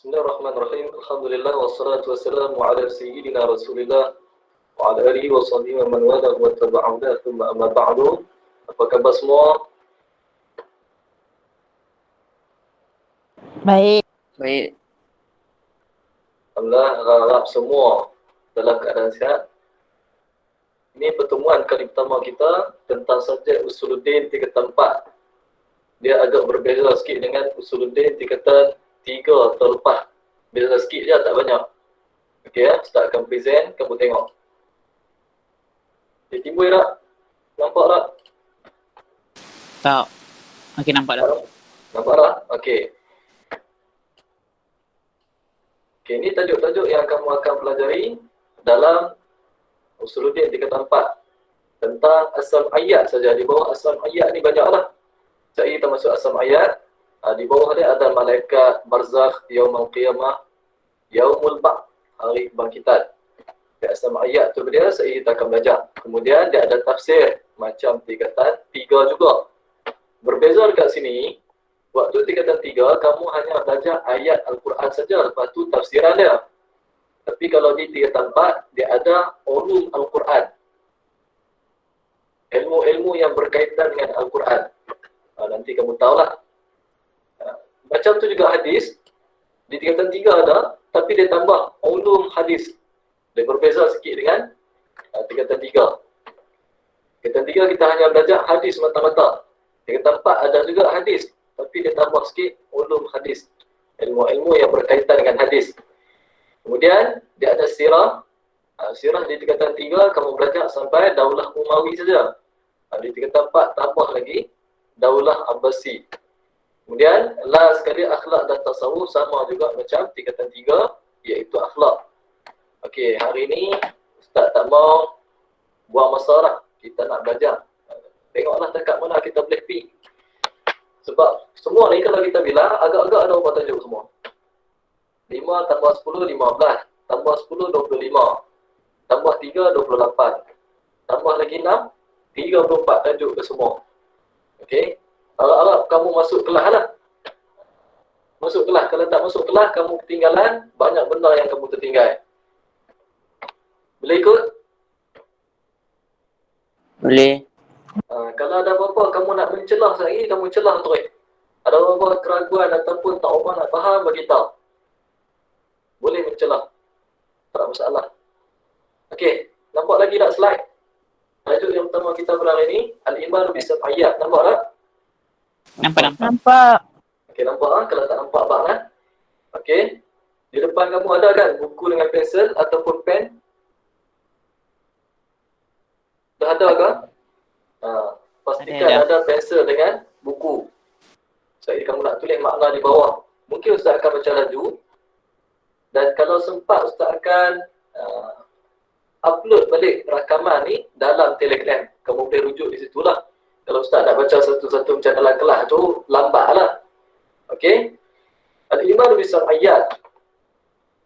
Bismillahirrahmanirrahim. Alhamdulillah wassalatu wassalamu ala sayyidina Rasulillah wa ala alihi wa sahbihi wa man wala wa tabi'ahu thumma amma ba'du. Apa khabar semua? Baik. Alhamdulillah, harap semua dalam keadaan sihat. Ini pertemuan kali pertama kita tentang subjek Usuluddin tingkatan 4. Dia agak berbeza sikit dengan Usuluddin tingkatan 3 atau lepas. Beza sikit je, tak banyak. Okey ya, Ustaz akan present, kamu tengok. Dia timbul tak? Nampak tak? Tak. Okey, nampak dah. Nampak tak? Okey. Okey, ini tajuk-tajuk yang kamu akan pelajari dalam Usuluddin tingkatan 4. Tentang asam ayat saja. Di bawah asam ayat ni banyaklah. Saya termasuk asam ayat. Di bawah dia ada malaikat barzakh, yaumul qiyamah, yaumul ba'th, hari kebangkitan. Di asam ayat tu dia kita akan belajar. Kemudian dia ada tafsir macam tingkatan 3 juga. Berbeza dekat sini, waktu tingkatan 3 kamu hanya belajar ayat Al-Quran saja, lepas tu tafsiran dia. Tapi kalau di tingkatan 4 dia ada ulum Al-Quran. Ilmu-ilmu yang berkaitan dengan Al-Quran. Nanti kamu tahulah. Macam tu juga hadis. Di tingkatan 3 ada, tapi dia tambah ulum hadis. Dia berbeza sikit dengan tingkatan 3. Tingkatan 3 kita hanya belajar hadis mata-mata. Tingkatan 4 ada juga hadis, tapi dia tambah sikit ulum hadis. Ilmu-ilmu yang berkaitan dengan hadis. Kemudian dia ada sirah. Sirah di tingkatan 3 kamu belajar sampai Daulah Umawi saja. Di tingkatan 4 tambah lagi Daulah Abbasi. Kemudian last sekali akhlak dan tasawuf, sama juga macam tingkatan 3, iaitu akhlak. Okey, hari ini Ustaz tak mau buang masa lah. Kita nak belajar. Tengoklah dekat mana kita boleh pergi. Sebab semua ni kalau kita bilang agak-agak ada berapa tajuk semua. 5 tambah 10, 15. Tambah 10, 25. Tambah 3, 28. Tambah lagi 6, 34 tajuk ke semua. Okey. Harap-harap kamu masuk kelas lah. Masuk kelas. Kalau tak masuk kelas, kamu ketinggalan. Banyak benda yang kamu tertinggal. Boleh ikut? Boleh. Kalau ada apa-apa kamu nak mencelah lagi, kamu celah terus. Ada apa-apa keraguan ataupun tak apa nak faham, beritahu. Boleh mencelah. Tak masalah. Okey. Nampak lagi tak slide? Tajuk yang pertama kita pada hari ini, Al-Iman Bisab Ayat. Nampak tak? Nampak. Okey, nampak Kalau tak nampak bang Okey. Di depan kamu ada kan buku dengan pensel ataupun pen? Dah ada ke? Pastikan ada pensel dengan buku. Jadi kamu nak tulis makna di bawah. Mungkin Ustaz akan baca laju. Dan kalau sempat Ustaz akan upload balik rakaman ni dalam Telegram. Kamu boleh rujuk di situlah. Kalau Ustaz nak baca satu-satu macam dalam kelas tu, lambatlah. Okey? Al-Iman Bisam Ayat.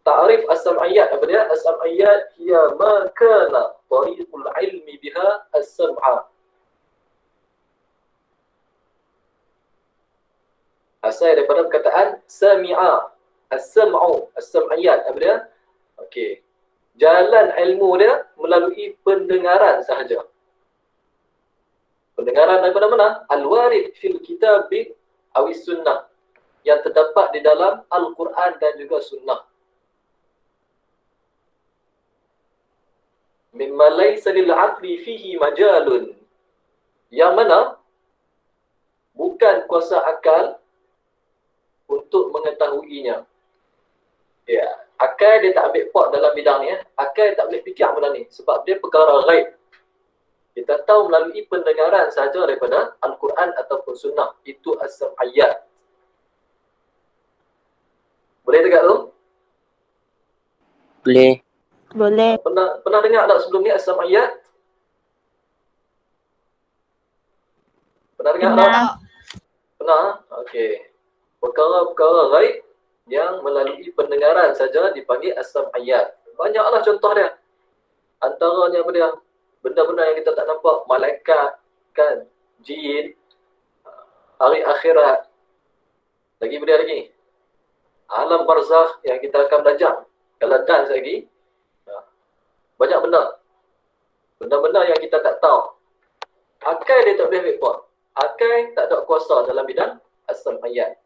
Ta'rif asam ayat apa dia? Asam ayat hiya ma kana tariqul ilmi biha as-sam'a. Asal daripada perkataan sami'a. As-sam'u. Asam ayat apa dia? Okey. Jalan ilmu dia melalui pendengaran sahaja. Pendengaran daripada mana? Al-warid fil kitab awis sunnah. Yang terdapat di dalam Al-Quran dan juga sunnah. Mimma laysa lil aqli fihi majalun. Yang mana bukan kuasa akal untuk mengetahuinya. Ya, akal dia tak ambil part dalam bidang ni. Akal tak boleh fikir benda ni. Sebab dia perkara ghaib. Kita tahu melalui pendengaran sahaja daripada Al-Quran ataupun sunnah. Itu asam ayat. Boleh tegak tu? Boleh. Pernah dengar tak sebelum ni asam ayat? Pernah dengar tak? Pernah? Okey. Perkara-perkara ghaib yang melalui pendengaran saja dipanggil asam ayat. Banyaklah contoh dia. Antaranya apa dia? Benda-benda yang kita tak nampak, malaikat, kan, jin, hari akhirat. Lagi benda lagi. alam barzakh yang kita akan belajar. Kalau dan lagi, banyak benda. Benda-benda yang kita tak tahu. Akal dia tak boleh ambil buat. Akal tak ada kuasa dalam bidang as-sam'iyat.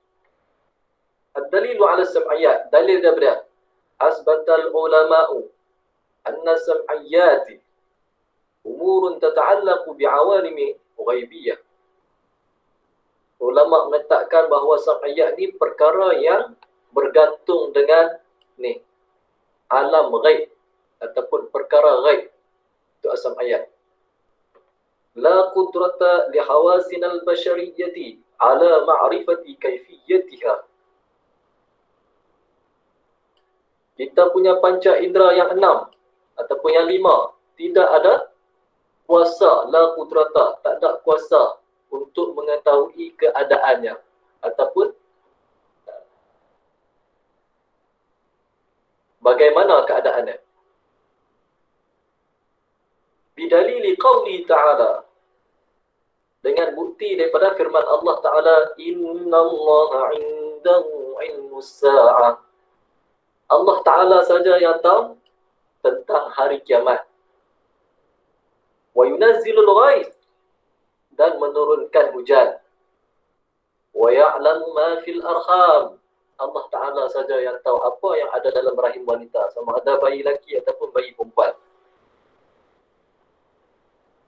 Ad-dalilu ala as-sam'iyat. Dalil daripada asbatal ulama'u anna as-sam'iyati umurun tata'allaqu bi'awalimi ghaibiyah. Ulama mengatakan bahawa sam'iyat ni perkara yang bergantung dengan ni alam ghaib ataupun perkara ghaib. Itu as-sam'iyat. La qudrata li hawasinal bashariyati ala ma'rifati kaifiyatiha. Kita punya panca indera yang 6 ataupun yang 5 tidak ada kuasa, la qudrata, tak ada kuasa untuk mengetahui keadaannya ataupun bagaimana keadaannya. Bidalili qawli ta'ala, dengan bukti daripada firman Allah Ta'ala, innallaha indahu ilmus sa'ah. Allah Ta'ala saja yang tahu tentang hari kiamat. Wa yunazzilul ghaith, dan menurunkan hujan. Wa ya'lamu ma fil arham, Allah Ta'ala saja yang tahu apa yang ada dalam rahim wanita, sama ada bayi lelaki ataupun bayi perempuan.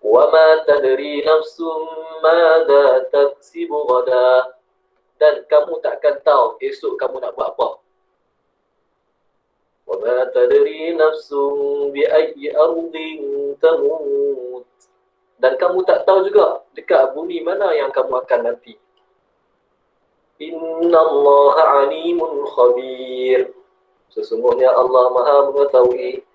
وَمَا تَدْرِي نَفْسٌ مَاذَا تَكْسِبُ غَدًا, dan kamu takkan tahu esok kamu nak buat apa. وَمَا تَدْرِي نَفْسٌ بِأَيِّ أَرْضٍ تَمُوتُ, dan kamu tak tahu juga dekat bumi mana yang kamu akan mati. إِنَّ اللَّهَ عَلِيمٌ خَبِيرٌ, sesungguhnya Allah Maha mengetahui.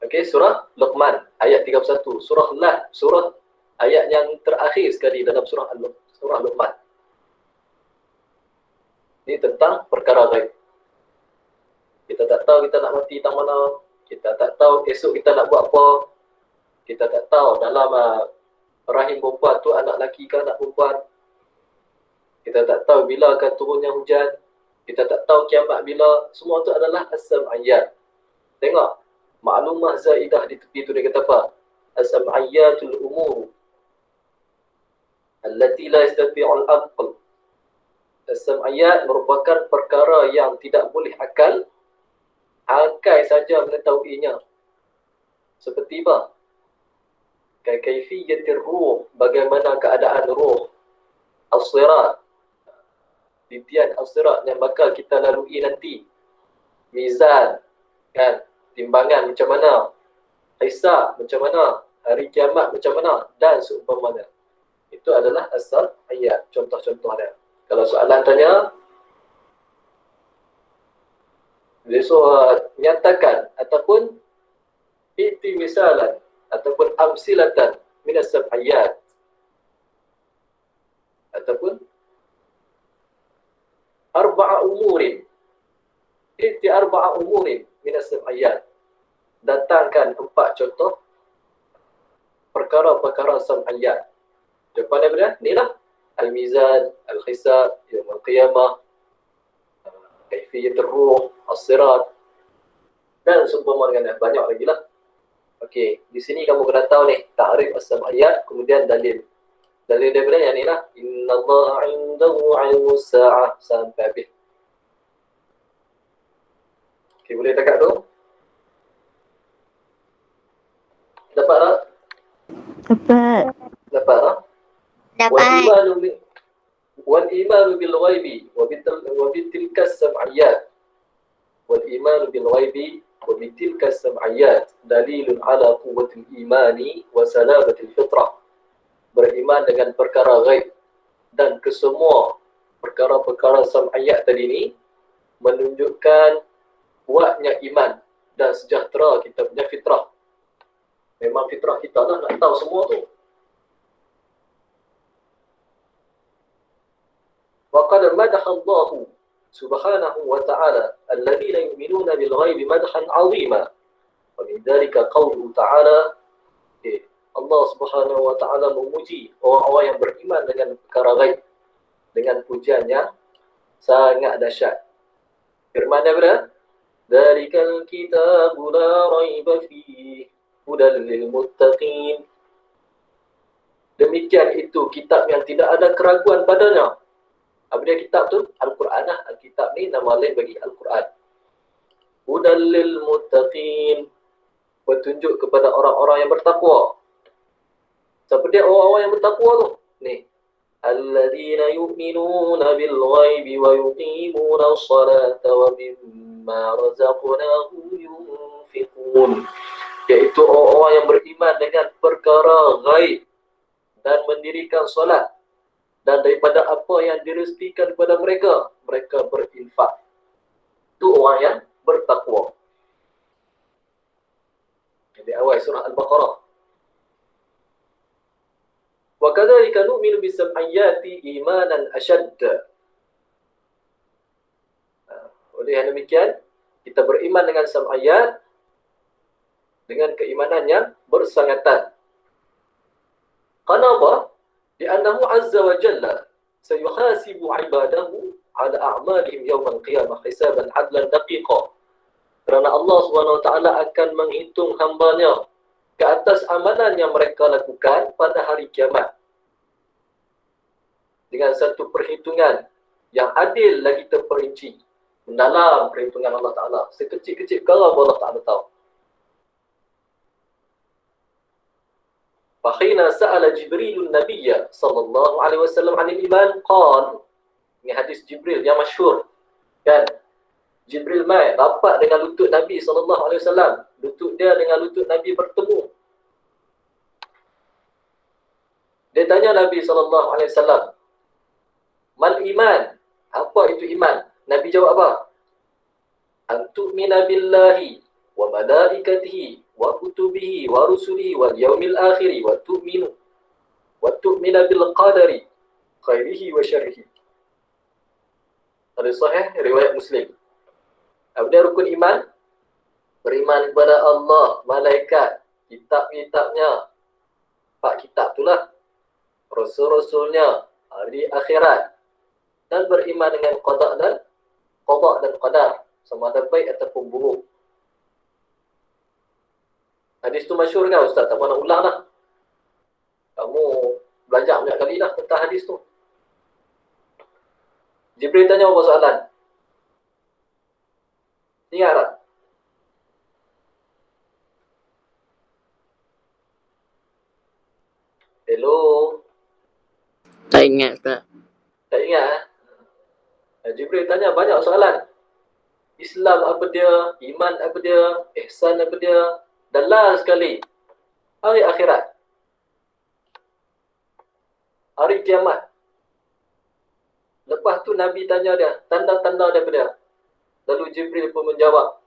Okey, surah Luqman ayat 31. Surah Lah, surah ayat yang terakhir sekali dalam surah Luqman. Ini tentang perkara ghaib. Kita tak tahu kita nak mati tang mana, kita tak tahu esok kita nak buat apa. Kita tak tahu dalam rahim perempuan tu anak lelaki ke anak perempuan. Kita tak tahu bila akan turunnya hujan. Kita tak tahu kiamat bila. Semua tu adalah as-sam'iyat. Tengok, maklumah zaidah di tepi tu dia kata apa? As-sam'iyatul umur allati la yastati'ul aql. As-sam'iyat merupakan perkara yang tidak boleh akal saja mengetahuinya. Seperti apa? Kaifiyatir ruh, bagaimana keadaan ruh. As-sirat, titian as-sirat yang bakal kita lalui nanti. Mizan, kan? Timbangan macam mana, hisab macam mana, hari kiamat macam mana, dan seumpamanya. Itu adalah asal ayat, contoh-contohnya. Kalau soalan tanya, besok nyatakan ataupun iti misalan ataupun amsilatan minas ayat ataupun arba'a umurin, iti arba'a umurin minas ayat, datangkan 4 contoh perkara-perkara sam'iyat. Jawapan daripada ni lah, al-mizan, al-hisab, yaumul qiyamah, kaifiyatur ruh, as-sirat, dan seumpama dengan banyak lagi lah. Okey, di sini kamu kena tahu ni ta'rif as-sam'iyat, kemudian dalil. Dalil daripada yang ni lah, innallaha 'indahu 'ilmus sa'ah, sampai habis. Okay, boleh dekat tu? Dapat tak? Dapat tak? Dapat. Wal-imanu bil-ghaibi wa bitilka as-sam'iyat. Wal-imanu bil-ghaibi wa bitilka as-sam'iyat dalilun ala quwwatil imani wa salamatil fitrah. Beriman dengan perkara ghaib dan kesemua perkara-perkara sam'iyat tadi ni menunjukkan kuatnya iman dan sejahtera kita punya fitrah. Memang fitrah kita lah nak tahu semua tu. Wa qad madaha Allah subhanahu wa ta'ala alladhina yu'minuna bil ghaibi madhan 'azima. Wa min dhalika qawluhu ta'ala, Allah Subhanahu wa ta'ala memuji orang-orang yang beriman dengan perkara ghaib dengan pujian yang Sangat dahsyat. Firman daripada Dzalikal kitabu la raiba fihi hudal lil muttaqin. Demikian itu kitab yang tidak ada keraguan padanya. Apa dia kitab tu? Al-Quran lah. Al-Kitab ni nama lain bagi Al-Quran. Hudal lil muttaqin. Petunjuk kepada orang-orang yang bertakwa. Siapa dia orang-orang yang bertakwa tu? Ni. Alladzina yu'minuna bil ghaibi wa yuqimuna as-salata wa mimma razaqnahum yunfiqun. Iaitu orang-orang yang beriman dengan perkara ghaib dan mendirikan solat, dan daripada apa yang direzekikan kepada mereka, mereka berinfak. Itu orang yang bertakwa. Di awal surah Al-Baqarah. Wa kadzalika nu'minu bis-sam'iyati imanan ashadda. Oleh yang demikian, kita beriman dengan sam'iyat dengan keimanan yang bersangatan. Kenapa? Li'annahu azza wa jalla sayuhasibu ibadahu ala a'malihim yawmal qiyamah hisaban adlan daqiqa. Kerana Allah SWT akan menghitung hambanya ke atas amalan yang mereka lakukan pada hari kiamat dengan satu perhitungan yang adil lagi terperinci, mendalam perhitungan Allah Ta'ala. Sekecil-kecil perkara Allah Ta'ala tahu. Fakhina sa'ala Jibrilun Nabiyya sallallahu alaihi wasallam 'anil iman qala. Ini hadis Jibril yang masyhur. Kan? Jibril mai rapat dengan lutut Nabi sallallahu alaihi wasallam. Lutut dia dengan lutut Nabi bertemu. Dia tanya Nabi sallallahu alaihi wasallam, "Mal iman?" Apa itu iman? Nabi jawab apa? "Antu'mina billahi wa malaikatihi wa kutubihi wa rusulihi wal yaumil akhiri wa tu'mina bil qadari khairihi wa syarrihi." Hadis sahih riwayat Muslim. Apa dia rukun iman? Beriman kepada Allah, malaikat, kitab-kitabnya, 4 kitab itulah, rasul-rasulnya, hari akhirat, dan beriman dengan qada dan qadar, sama ada baik ataupun buruk. Hadis tu masyhur kan Ustaz? Tak mahu nak ulang dah. Kamu belajar banyak kali dah tentang hadis tu. Jibril tanya apa soalan? Ingat tak? Hello? Tak ingat tak? Tak ingat? Jibril tanya banyak soalan. Islam apa dia? Iman apa dia? Ihsan apa dia? Dan last sekali, hari akhirat. Hari kiamat. Lepas tu Nabi tanya dia, tanda-tanda daripada dia. Lalu Jibril pun menjawab.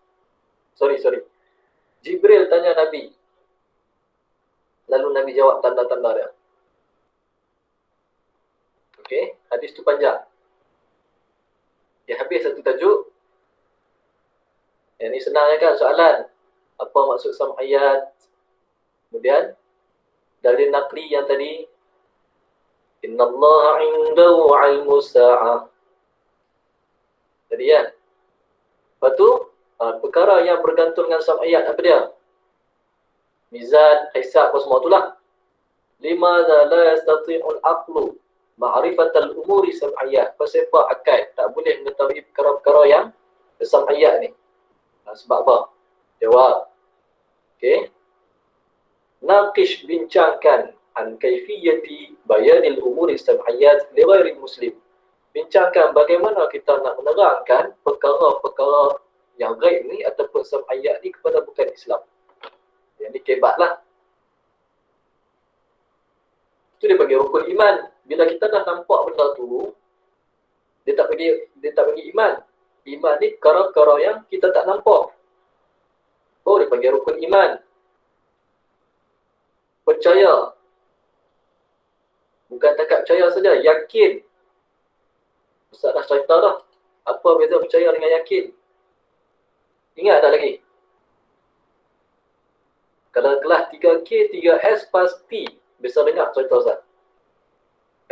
Sorry. Jibril tanya Nabi. Lalu Nabi jawab tanda-tanda dia. Okey, hadis tu panjang. Dia habis satu tajuk. Yang ni senang kan soalan. Apa maksud sam'iyat? Kemudian dalil naqli yang tadi, innallaha 'indahu 'ilmus sa'ah. Jadi kan? Lepas tu, perkara yang bergantung dengan sam'iyat apa dia? Mizan, hisab, apa semua itulah. Limadza la yastati'ul aqlu ma'rifatal umuri sam'iyat. Pasal apa akal tak boleh mengetahui perkara-perkara yang sam'iyat ni? Sebab apa? Jawab. Okey. Naqish bincangkan an kaifiyati bayanil umuri sam'iyat li ghairi muslim. Bincangkan bagaimana kita nak menerangkan perkara-perkara yang gaib ni ataupun sam'iyat ni kepada bukan Islam. Yang ni kebat lah. Itu dia panggil rukun iman. Bila kita dah nampak benda tu, dia tak bagi iman. Iman ni perkara-perkara yang kita tak nampak. Oh, dia panggil rukun iman. Percaya. Bukan takat percaya saja, yakin. Ustaz dah cerita dah. Apa beza percaya dengan yakin? Ingat tak lagi? Kalau kelas 3K, 3S pasti bisa dengar cerita Ustaz.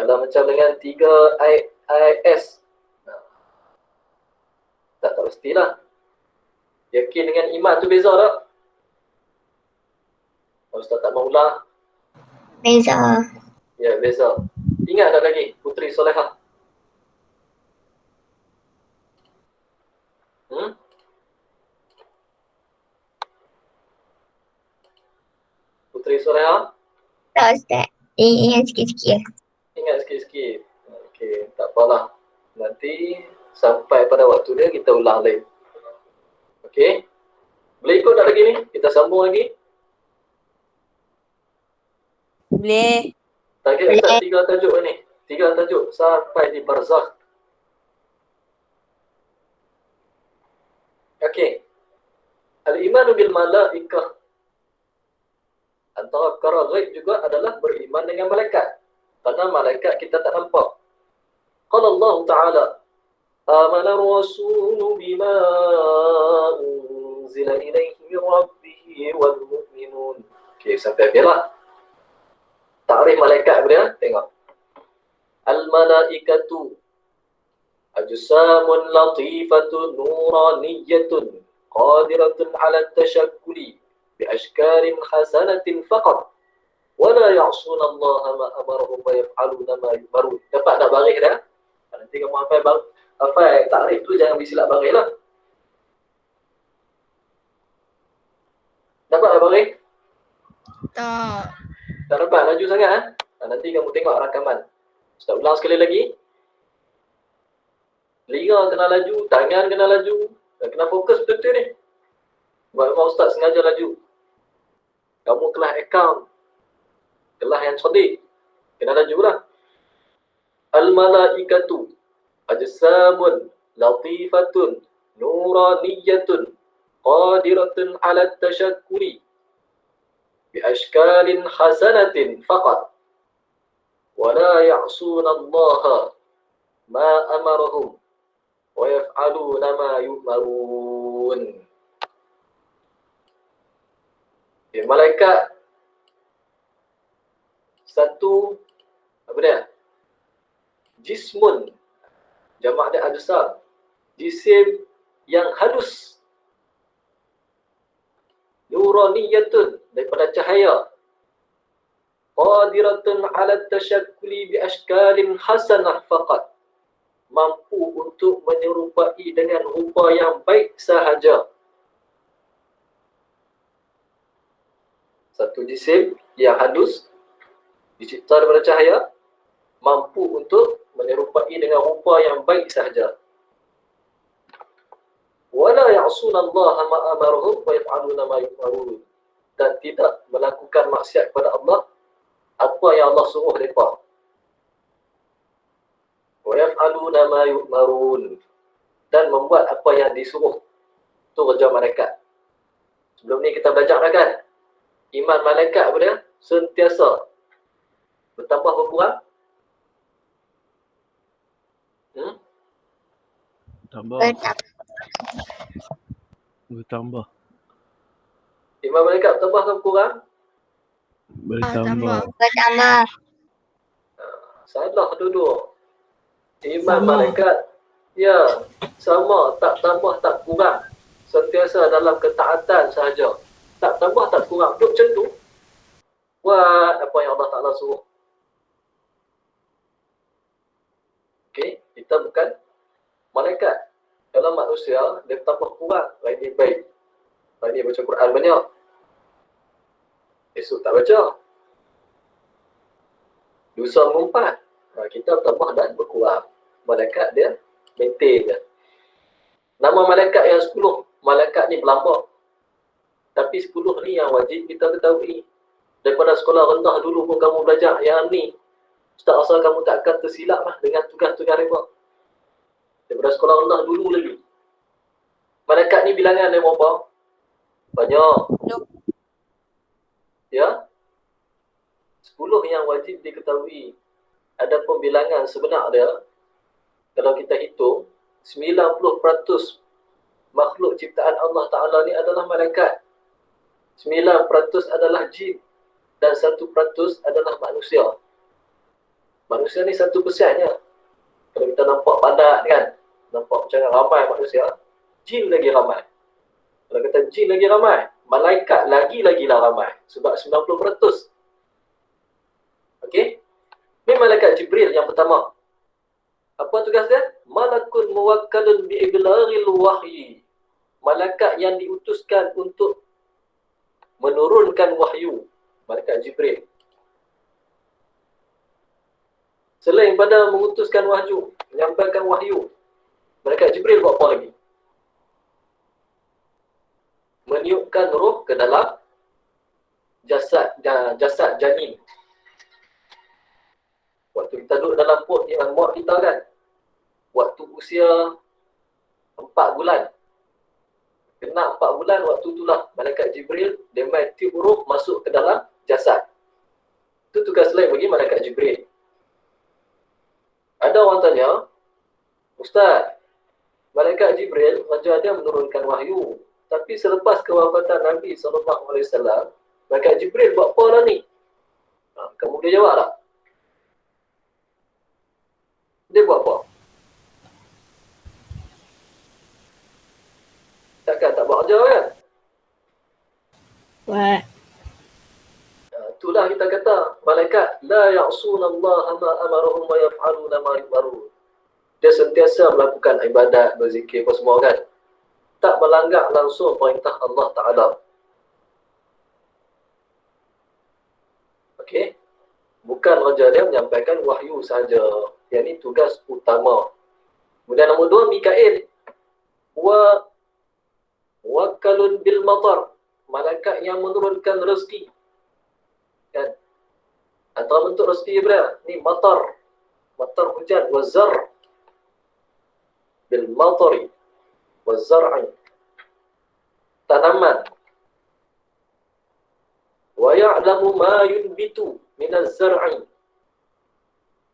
Kalau macam dengan 3IS, Mestilah. Yakin dengan iman tu beza tak? Ustaz tak mau ulang. Beza. Ya, beza. Ingat tak lagi Puteri Solehah? Puteri Solehah? Tak Ustaz. Ingat sikit-sikit. Ingat sikit-sikit. Okey, tak apalah. Nanti sampai pada waktu dia kita ulang lagi. Okey? Boleh ikut tak lagi ni? Kita sambung lagi. Boleh. Target Ustaz 3 tajuk ni. 3 tajuk sampai di barzakh. Okey. Al-imanu bil malaikah. Antara perkara ghaib juga adalah beriman dengan malaikat. Kerana malaikat kita tak nampak. Qala Allah Ta'ala, amana ar-rasulu bima unzila ilaihi min rabbih wal mu'minun. Okey, sampai biarlah. Takrif malaikat dia, tengok. Al-malaikatu ajsamun latifatun nuraniyatun qadiratun ala tashakkuli bi ashkalin hasanatin faqat wa la ya'suna Allah ma amarahum wa yaf'aluna ma yu'marun. Dapat tak baris dah? Nanti kamu hafal takrif tu jangan bersilap baris lah. Dapat tak baris? Tak. Tak dapat, laju sangat eh? Nanti kamu tengok rakaman. Ustaz ulang sekali lagi. Liga kena laju, tangan kena laju. Kena fokus betul-betul ni. Sebab memang Ustaz sengaja laju. Kamu kelas account. Kelas yang cerdik. Kena laju lah. Al-malaikatu ajsamun latifatun nuraniyatun qadiratun ala tashakkuli bi ashkalin hasanatin faqat wa la ya'suna Allah ma amarahum wa yaf'aluna ma yu'marun. Okay, malaikat satu apa dia? Jismun, jamak dia ajsam. Jisim yang halus. Nuraniyatun, daripada cahaya. Qadiratun ala tashakkuli bi ashkalin hasanah faqat. Mampu untuk menyerupai dengan rupa yang baik sahaja. Satu jisim yang halus, dicipta daripada cahaya, mampu untuk menyerupai dengan rupa yang baik sahaja. Wala ya'suna Allah ma amarahum wa yaf'aluna ma yu'marun. Dan tidak melakukan maksiat kepada Allah apa yang Allah suruh mereka. Wa yaf'aluna ma yu'marun. Dan membuat apa yang disuruh. Itu kerja malaikat. Sebelum ni kita belajar dah kan? Iman malaikat apa dia? Sentiasa bertambah berkurang. Bertambah. Iman malaikat bertambah ke berkurang? Bertambah. Bertambah. Salah dulu. Iman Sama. malaikat, ya, sama, tak tambah, tak kurang. Sentiasa dalam ketaatan sahaja. Tak tambah, tak kurang. Duduk macam tu. Buat apa yang Allah Ta'ala suruh. Okey, kita bukan malaikat. Kalau manusia, dia tambah kurang. Lain dia baik. Lain dia baca Quran banyak. Esok tak baca. Dosa mengumpat. Kita bertambah dan berkurang. Malaikat dia maintain je. Nama malaikat yang 10. Malaikat ni berlambak. Tapi 10 ni yang wajib kita ketahui. Daripada sekolah rendah dulu pun kamu belajar. Yang ni, Ustaz rasa kamu tak akan tersilap lah dengan tugas-tugas mereka. Daripada sekolah rendah dulu lagi. Malaikat ni bilangan dia berapa? Banyak. Ya? 10 yang wajib diketahui. Adapun bilangan sebenar dia, kalau kita hitung, 90% makhluk ciptaan Allah Ta'ala ni adalah malaikat. 9% adalah jin. Dan 1% adalah manusia. Manusia ni 1% je. Kalau kita nampak padat kan, nampak macam ramai manusia, jin lagi ramai. Kalau kata jin lagi ramai, malaikat lagi-lagilah ramai. Sebab 90%. Okey? Ini malaikat Jibril yang pertama. Apa tugas dia? Malakun muwakkalun bi'iblaril wahyi. Malaikat yang diutuskan untuk menurunkan wahyu. Malaikat Jibril. Selain pada mengutuskan wahyu, menyampaikan wahyu, malaikat Jibril buat apa lagi? Meniupkan roh ke dalam jasad janin. Waktu kita duduk dalam perut mak kita kan, waktu usia 4 bulan, kena 4 bulan, waktu itulah malaikat Jibril dia main tiup roh masuk ke dalam jasad. Itu tugas lain bagi malaikat Jibril. Ada orang tanya, Ustaz, malaikat Jibril raja dia menurunkan wahyu, tapi selepas kewafatan Nabi SAW, malaikat Jibril buat apa lah ni? Kamu boleh jawab tak? Dia buat apa? Takkan tak buat kerja kan? Buat. Itulah kita kata, malaikat la ya'sunallaha ma amarahum wa yaf'aluna ma yu'marun. Dia sentiasa melakukan ibadat, berzikir apa semua kan. Tak melanggar langsung perintah Allah Ta'ala. Okey? Bukan raja dia menyampaikan wahyu saja. Yang ini tugas utama. Kemudian nombor 2, Mikail. Wakalun bil matar. Malaikat yang menurunkan rezeki. Kan? Antara bentuk rezeki berapa? Ni matar. Matar hujan. Wazar. Bil matari. Wazar'i. Tanaman. Wa ya'lamu ma yunbitu minaz zar'i.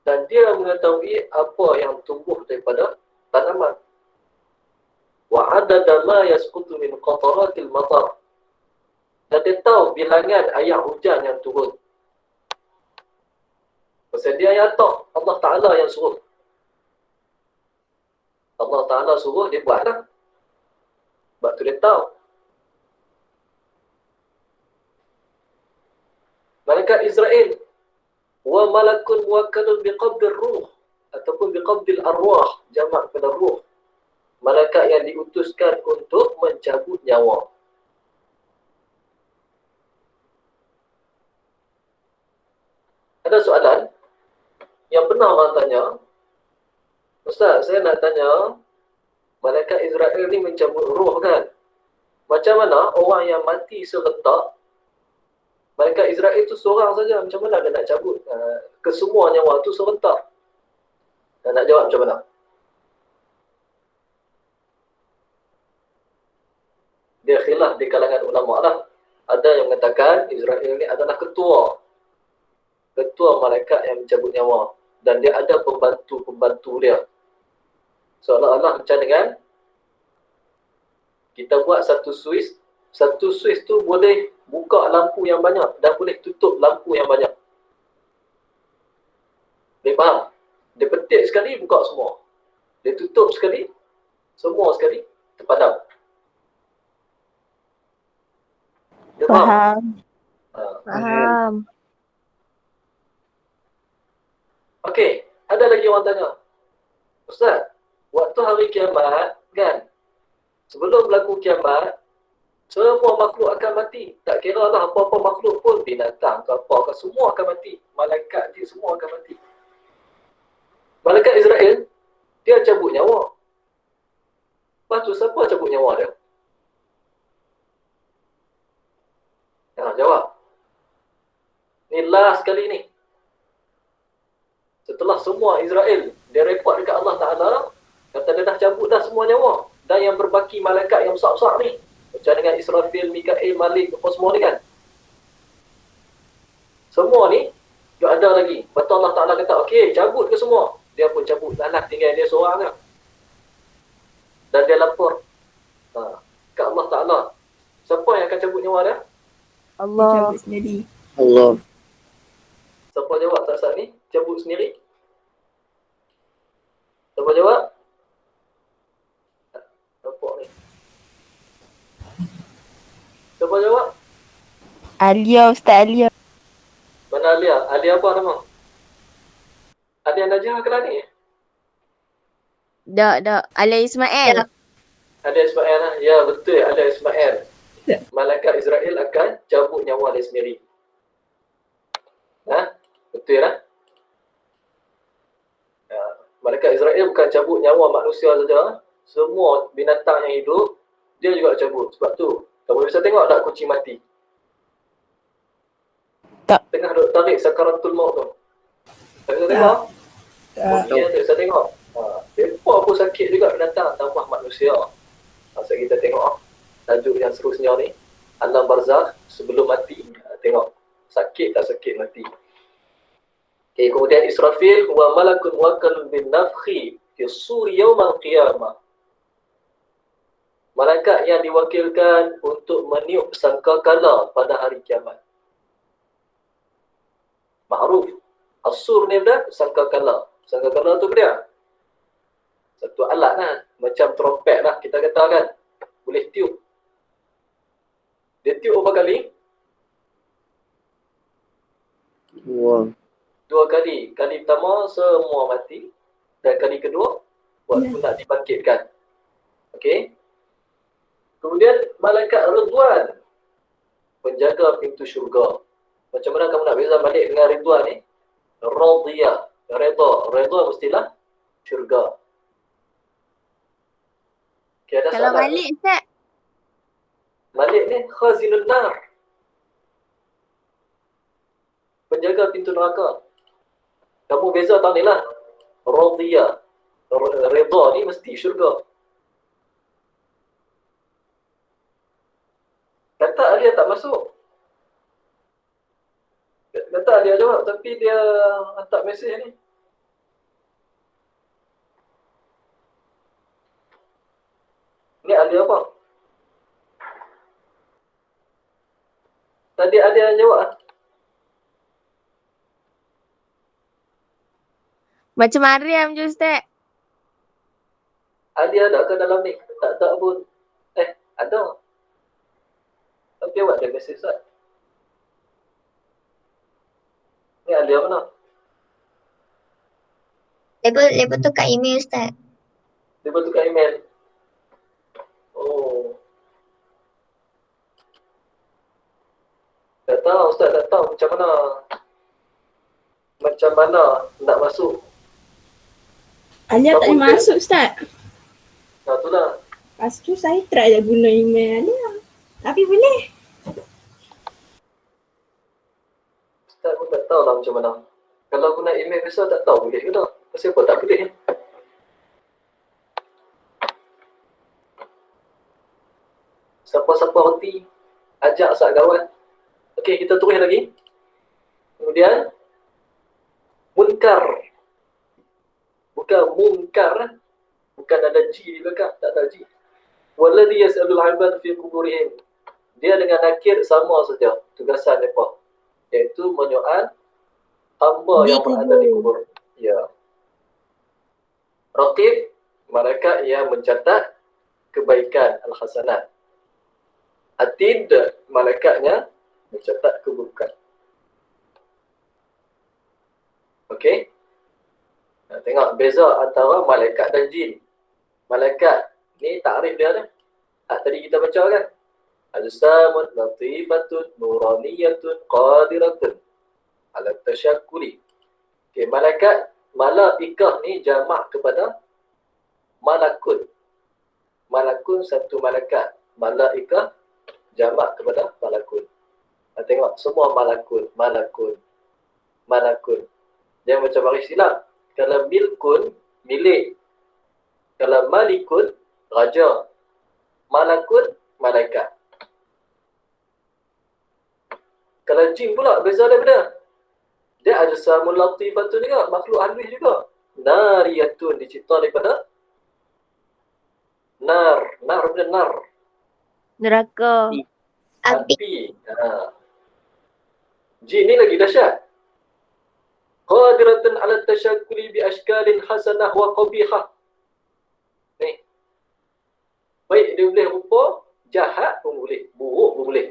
Dan dia mengetahui apa yang tumbuh daripada tanaman. Wa adada ma yasqutu min qataratil matar. Dan dia tahu bilangan air hujan yang turun. Pasal dia yang tahu, Allah Ta'ala yang suruh. Allah Ta'ala suruh, dia buatlah. Sebab tu dia tahu. Malaikat Israel. Wa malakun muwakkalun biqabdir ruh. Ataupun biqabdil arwah. Jamak pada ruh. Malaikat yang diutuskan untuk mencabut nyawa. Ada soalan yang pernah orang tanya, Ustaz, saya nak tanya, malaikat Israel ni mencabut roh kan? Macam mana orang yang mati serentak, malaikat Israel tu seorang saja, macam mana dia nak cabut kesemua nyawa tu serentak? Dan nak jawab macam mana? Dia khilaf di kalangan ulama lah. Ada yang mengatakan Israel ni adalah ketua malaikat yang mencabut nyawa. Dan dia ada pembantu-pembantu dia. Seolah-olah macam dengan kita buat satu switch tu boleh buka lampu yang banyak dan boleh tutup lampu yang banyak. Dia faham? Dia petik sekali, buka semua. Dia tutup sekali, semua sekali terpadam. Dia faham? Faham. Okey, ada lagi orang tanya, Ustaz, waktu hari kiamat kan, sebelum berlaku kiamat, semua makhluk akan mati. Tak kira lah apa-apa makhluk pun, binatang ke apa ke, semua akan mati. Malaikat je semua akan mati. Malaikat Israel, dia cabut nyawa. Lepas tu siapa cabut nyawa dia? Jawab. Ni last sekali ni. Setelah semua Israel, dia report dekat Allah Ta'ala, kata dia dah cabut dah semua nyawa. Dan yang berbaki malaikat yang besar-besar ni, macam dengan Israfil, Mikail, Malik, apa semua ni kan. Semua ni, dia ada lagi. Betul Allah Ta'ala kata, okey, cabut ke semua? Dia pun cabut. Dah tinggal dia seorang kan. Dan dia lapor ke Allah Ta'ala. Siapa yang akan cabut nyawa dia? Allah. Cabut sendiri. Allah. Siapa jawab tak saat ni? Cabut sendiri? Siapa jawab? Nampak ni. Siapa jawab? Alia, Ustaz Alia. Mana Alia? Alia apa nama? Alia Najah ke ni? Dak. Alia Ismail. Ya. Alia Ismail lah. Ya, betul. Alia Ismail. Malaikat Israel akan cabut nyawa dia sendiri. Betul lah. Malaikat Israel bukan cabut nyawa manusia saja. Semua binatang yang hidup, dia juga cabut. Sebab tu, kamu bisa tengok tak kucing mati? Tak. Tengah duk tarik sakaratul maut tu. Tak bisa tengok? Ya, tak bisa tengok. Mereka pun sakit juga binatang tambah manusia. Masa kita tengok tajuk yang seterusnya ni, alam barzakh sebelum mati. Tengok sakit tak sakit mati. Okay, kemudian Israfil wa malakun muwakkalun bin nafkhi fi suri yaumal qiyamah. Malaikat yang diwakilkan untuk meniup sangkakala pada hari kiamat. Ma'ruf. As-sur ni dah sangkakala. Sangkakala tu dia satu alat lah, macam trompet lah kita katakan. Boleh tiup. Dia tiup berapa kali? Wow. 2 kali. Kali pertama semua mati dan kali kedua waktu nak dibangkitkan. Okey. Kemudian malaikat Ridwan, penjaga pintu syurga. Macam mana kamu nak beza balik dengan Ridwan ni? Radiyah, redha mestilah syurga. Okay, ada Kalau soalan? Malik Ustaz. Malik ni khazinun nar, penjaga pintu neraka. Kamu beza tahu ni lah. Radiyah, redha ni mesti syurga. Kata Alia tak masuk. Kata Alia jawab tapi dia hantar mesej ni. Ni Alia apa? Tadi Alia jawab. Macam Mariam je Ustaz. Alia ada ke dalam ni? Tak ada pun. Ada. Tapi awak ada mesej Ustaz. Ni Alia mana? Label tu kat email Ustaz. Dia tukar email. Oh. Tak tahu Ustaz, tak tahu macam mana nak masuk. Alia tak boleh masuk Ustaz. Nah, itulah. Lepas tu saya try dah guna email Alia. Tapi boleh. Ustaz pun tak tahu lah macam mana. Kalau guna email biasa tak tahu boleh ke tak. Pasal apa tak boleh. Siapa-siapa reti, ajak sak kawan. Okey, kita terus lagi. Kemudian munkar. Bukan munkar. Bukan ada G di belakang, tak ada G. Walladhi yas'alul 'ibad fi quburihim. Dia dengan nakir sama saja tugasan mereka. Iaitu menyoal hamba Di yang berada di kubur. Ya. Raqib, malaikat yang mencatat kebaikan al-hasanat. Atid, malaikatnya mencatat keburukan. Okey. Nah, tengok beza antara malaikat dan jin. Malaikat ni takrif dia dah. Tadi kita baca kan. Ajsamun latifatun nuraniyatun qadiratun ala tasyakkuli. Okey, malaikah ni jamak kepada malakun. Malakun satu malaikat. Malaikah jamak kepada malakun. Tengok semua malakun. Jangan macam baris silap. Kalau milkun, milik. Kalau malikun, raja. Malakun, malaikat. Kalau jin pula, beza daripada. Dia ajsamun latifatun juga, makhluk halus juga. Nariyatun, dicipta daripada nar. Nar benar nar. Neraka. Api. Jin ni lagi dahsyat. Qadiratan ala tasyakkuli bi ashkalin hasanah wa qabihah. Ni. Baik dia boleh rupa, jahat pun boleh, buruk pun boleh.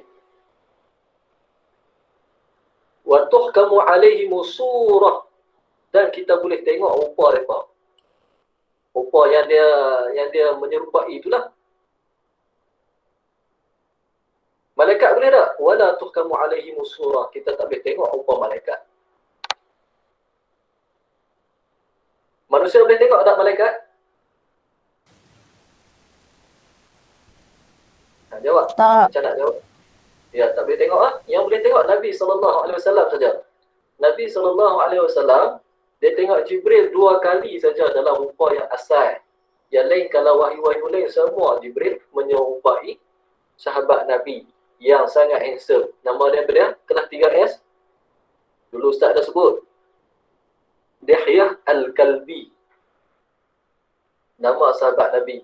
Wa tuhkamu alaihimu surah, dan kita boleh tengok rupa mereka. Rupa yang dia menyerupai itulah. Malaikat boleh tak? Wala tuhkamu alaihimu surah, kita tak boleh tengok rupa malaikat. Manusia boleh tengok tak malaikat? Jawab. Tak. Macam nak jawab? Ya, tak boleh tengok. Yang boleh tengok Nabi SAW saja. Nabi SAW, dia tengok Jibril 2 kali saja dalam rupa yang asal. Yang lain, kalau wahyu-wahyu lain, semua Jibril menyerupai sahabat Nabi yang sangat handsome. Nama dia apa dia? Kelas 3S. Dulu Ustaz dah sebut. Dihyah Al-Kalbi. Nama sahabat Nabi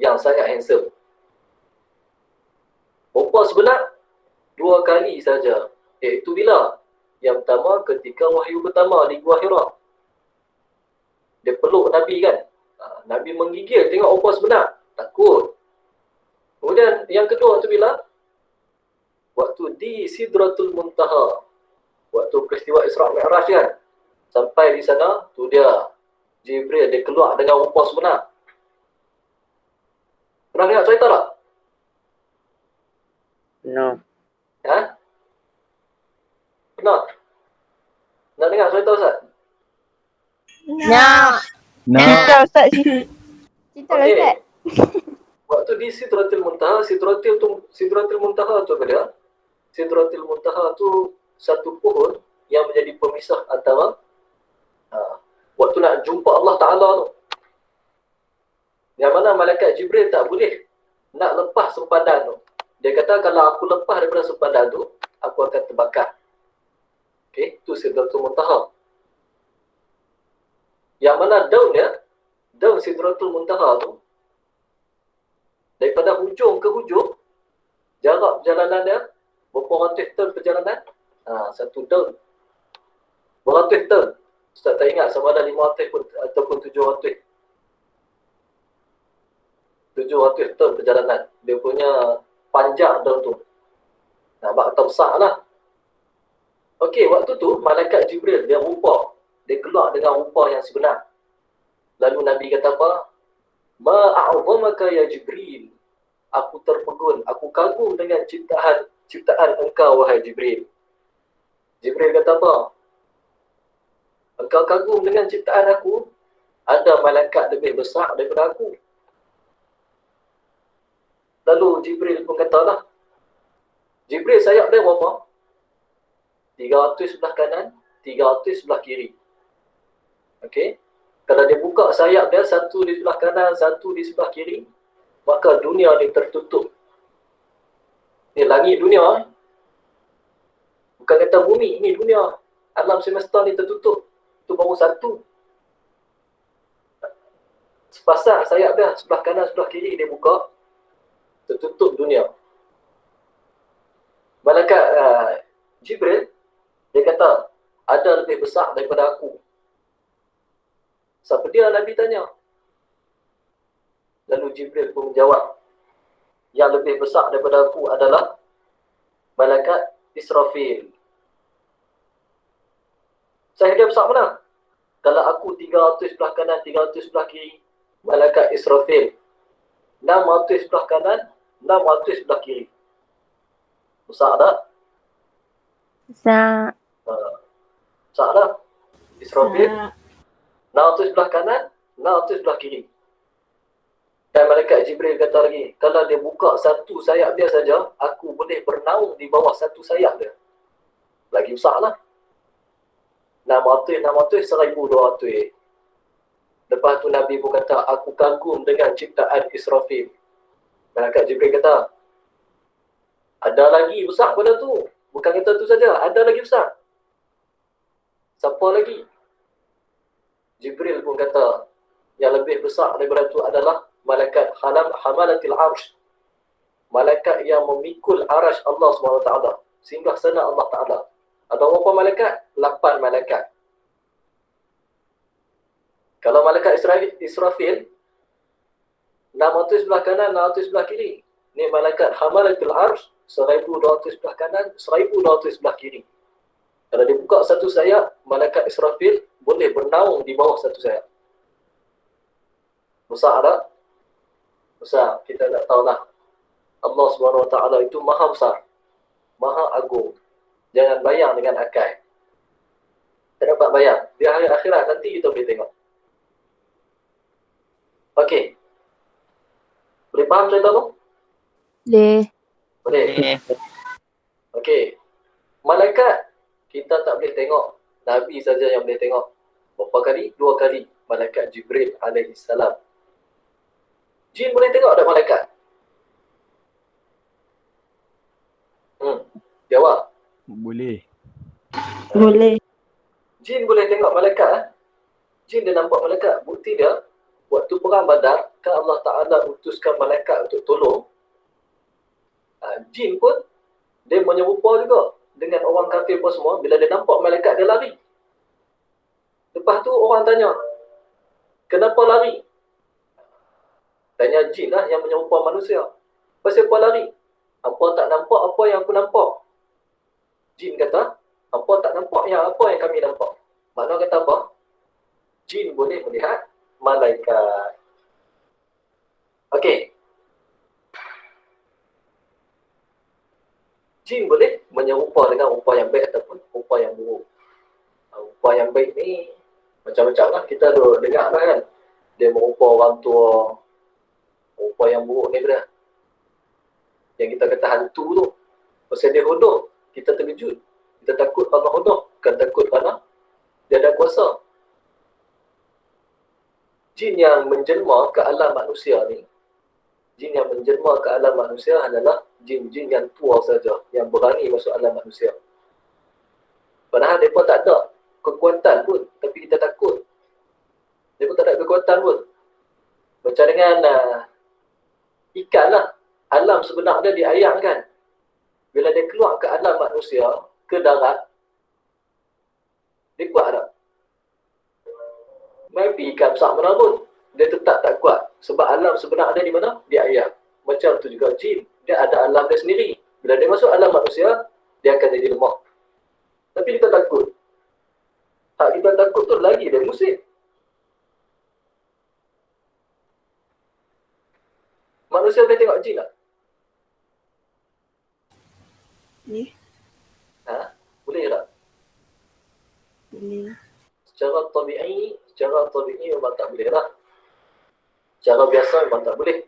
yang sangat handsome. Rupa sebenar 2 kali saja. Iaitu bila? Yang pertama ketika wahyu pertama di Gua Hira. Dia peluk Nabi kan. Nabi menggigil tengok rupa sebenar. Takut. Kemudian yang kedua tu bila? Waktu di Sidratul Muntaha. Waktu peristiwa Isra' Mi'raj kan. Sampai di sana, tu dia. Jibril dia keluar dengan rupa sebenar. Pernah dengar cerita tak? No. Ha? Pernah? Nak dengar cerita Ustaz? Nak. Nak. Cerita Ustaz. Cerita lah Okey. Ustaz. Waktu di Sidratul Muntaha, Sidratul Muntaha tu apa dia? Sidratul Muntaha tu satu pohon yang menjadi pemisah antara waktu nak jumpa Allah Ta'ala tu. Yang mana malaikat Jibril tak boleh nak lepas sempadan tu. Dia kata kalau aku lepas daripada sempadan tu, aku akan terbakar. Okey, tu Sidratul Muntaha. Yang mana daun Sidratul Muntaha tu, daripada hujung ke hujung, jarak perjalanan dia, berapa ratus tahun perjalanan? Satu tahun. Beratus tahun. Ustaz tak ingat sama ada 500 pun, ataupun 700. 700 tahun perjalanan. Dia punya panjang daun tu. Nampak kata besar lah. Okey, waktu tu malaikat Jibril dia rupa. Dia keluar dengan rupa yang sebenar. Lalu Nabi kata apa? Ma'a'zamaka ya Jibril. Aku terpegun, aku kagum dengan ciptaan engkau wahai Jibril. Jibril kata apa? Engkau kagum dengan ciptaan aku? Ada malaikat lebih besar daripada aku. Lalu Jibril pun katalah. Jibril sayap dia berapa? 300 sebelah kanan, 300 sebelah kiri. Okey. Kalau dia buka sayap dia, satu di sebelah kanan, satu di sebelah kiri, maka dunia ni tertutup. Ni langit dunia. Bukan kata bumi, ni dunia. Alam semesta ni tertutup. Itu baru satu. Sepasang sayap dia, sebelah kanan, sebelah kiri dia buka, tertutup dunia. Malaikat Jibril, dia kata, ada lebih besar daripada aku. Siapa dia? Nabi tanya. Lalu Jibril pun menjawab, yang lebih besar daripada aku adalah malaikat Israfil. Saya dia besar mana? Kalau aku 300 sebelah kanan, 300 sebelah kiri, malaikat Israfil 600 sebelah kanan, 600 sebelah kiri. Besar tak? Besar. Besar tak? Israfil 600 sebelah kanan, 600 sebelah kiri. Dan malaikat Jibril kata lagi, kalau dia buka satu sayap dia saja, aku boleh bernaung di bawah satu sayap dia. Lagi besar lah. 600, 1200. Lepas tu Nabi pun kata, aku kagum dengan ciptaan Israfil. Malaikat Jibril kata, ada lagi besar pada tu. Bukan kata tu saja, ada lagi besar. Siapa lagi? Jibril pun kata, yang lebih besar daripada itu adalah malaikat hamalatil arsh. Malaikat yang memikul arash Allah SWT. Singgah sana Allah Ta'ala. Ada berapa malaikat? 8 malaikat. Kalau malaikat Israfil, 600 sebelah kanan, 600 sebelah kiri. Ni malaikat hamalatul arsh, 1,200 sebelah kanan, 1,200 sebelah kiri. Kalau dia buka satu sayap, malaikat Israfil boleh bernaung di bawah satu sayap. Besar tak? Besar. Kita tak tahulah. Allah SWT itu maha besar, maha agung. Jangan bayang dengan akal. Tak dapat bayang. Di hari akhirat nanti kita boleh tengok. Okey. Boleh faham cerita tu? Boleh. Boleh. Okey. Malaikat kita tak boleh tengok. Nabi saja yang boleh tengok. Berapa kali? 2 kali. Malaikat Jibril alaihi salam. Jin boleh tengok tak malaikat? Jawab. Boleh. Boleh. Jin boleh tengok malaikat. Jin dia nampak malaikat. Bukti dia, waktu perang Badar, kan Allah Ta'ala utuskan malaikat untuk tolong. Jin pun, dia menyerupa juga dengan orang kafir pun semua. Bila dia nampak malaikat, dia lari. Lepas tu orang tanya, kenapa lari? Tanya jin lah yang menyerupa manusia. Pasal apa lari? Apa tak nampak apa yang aku nampak? Jin kata, apa tak nampak yang apa yang kami nampak? Makna kata apa? Jin boleh melihat malaikat. Okey. Jin boleh menyerupa dengan rupa yang baik ataupun rupa yang buruk. Rupa yang baik ni macam-macam lah. Kita ada dengar lah kan. Dia merupa orang tua. Rupa yang buruk ni benar. Yang kita kata hantu tu. Pasal dia hodoh, kita terkejut. Kita takut kerana hodoh. Bukan takut kerana dia ada kuasa. Jin yang menjelma ke alam manusia ni, jin yang menjelma ke alam manusia adalah jin-jin yang tua saja, yang berani masuk alam manusia. Padahal mereka tak ada kekuatan pun, tapi kita takut. Mereka tak ada kekuatan pun. Macam dengan ikan lah. Alam sebenar dia diayangkan. Bila dia keluar ke alam manusia, ke darat, dia kuat tak? Maybe ikan besar mana pun, dia tetap tak kuat. Sebab alam sebenar dia di mana? Dia ayam. Macam tu juga jin. Dia ada alam dia sendiri. Bila dia masuk alam manusia, dia akan jadi lemah. Tapi kita takut. Hak kita takut tu lagi dia musik. Manusia boleh tengok jin tak? Ni. Boleh tak? Boleh. Secara tabi'i memang tak boleh lah. Secara biasa memang tak boleh.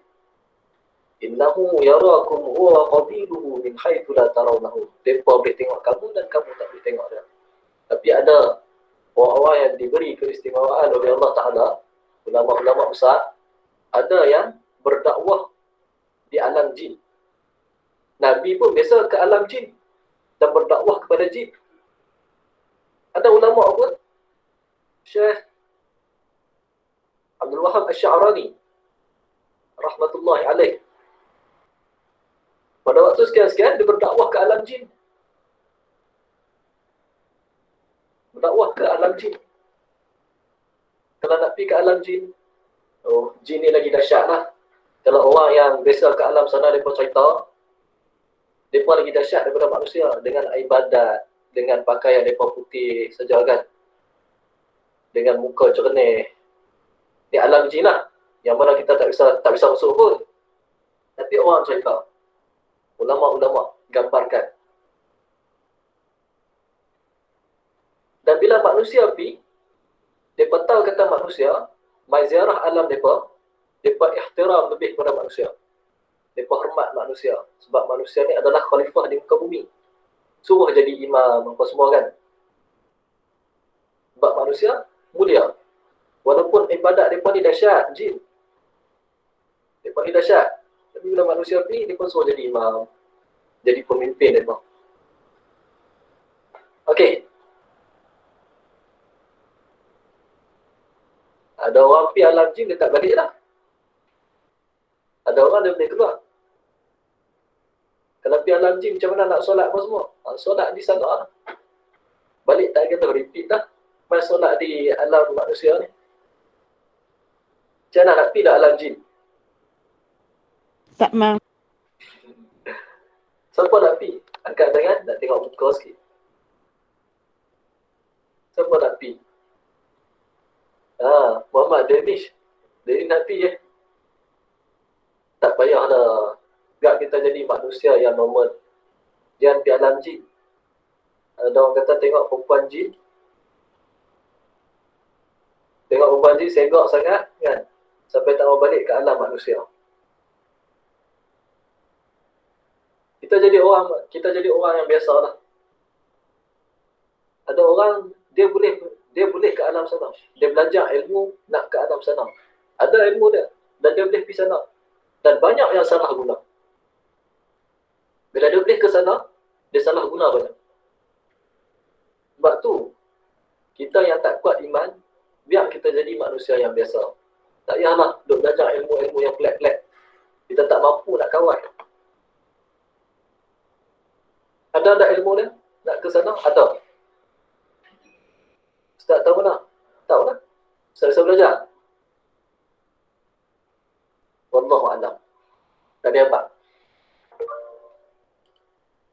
Innahu yarakum huwa qabiluhu min haitsu la tarawnahu. Depa boleh tengok kamu dan kamu tak boleh tengok dia. Tapi ada orang-orang yang diberi keistimewaan oleh Allah Ta'ala, ulama-ulama besar, ada yang berdakwah di alam jin. Nabi pun biasa ke alam jin dan berdakwah kepada jin. Ada ulama pun, Syekh Abdul Wahab Asy-Sya'rani rahmatullahi alaih, pada waktu sekian-sekian dia berdakwah ke alam jin. Berdakwah ke alam jin. Kalau nak pergi ke alam jin, jin ni lagi dahsyat lah. Kalau orang yang biasa ke alam sana, mereka cerita, mereka lagi dahsyat daripada manusia. Dengan ibadat, dengan pakaian mereka putih saja kan, dengan muka jernih. Ni alam jin lah, yang mana kita tak bisa masuk pun. Tapi orang cerita, ulama-ulama gambarkan. Dan bila manusia pergi, mereka tahu kata manusia, mai ziarah alam mereka ihtiram lebih kepada manusia. Mereka hormat manusia. Sebab manusia ni adalah khalifah di muka bumi. Suruh jadi imam, apa semua kan. Sebab manusia mulia. Walaupun ibadat mereka ni dahsyat, jin. Mereka ni dahsyat. Tapi bila manusia pergi, mereka suruh jadi imam. Jadi pemimpin mereka. Okey. Ada orang pergi alam jin, dia tak balik lah. Ada orang dia boleh keluar. Kalau pergi alam jin, macam mana nak solat apa semua? Solat di sana lah. Balik tak kata repeat lah. Mas solat di alam manusia ni. Macam mana nak pergi dah alam jin? Tak mau. Siapa nak pi? Angkat tangan, nak tengok muka sikit. Siapa nak pi? Muhammad Danish. Dia nak pi je. Tak payah dah. Gak kita jadi manusia yang normal. Jangan pi alam jin. Ada orang kata tengok perempuan jin. Tengok perempuan jin segak sangat kan. Sampai tak mau balik ke alam manusia. Kita jadi orang yang biasa lah. Ada orang dia boleh ke alam sana. Dia belajar ilmu nak ke alam sana. Ada ilmu dia dan dia boleh pergi sana. Dan banyak yang salah guna. Bila dia boleh ke sana, dia salah guna banyak. Sebab tu kita yang tak kuat iman, biar kita jadi manusia yang biasa. Tak payahlah duk belajar ilmu-ilmu yang pelik-pelik. Kita tak mampu nak kawal. Ada ilmu dia? Nak ke sana? Ada. Ustaz tahu mana? Tahu lah. Ustaz belajar. Wallahu a'lam. Tak ada apa.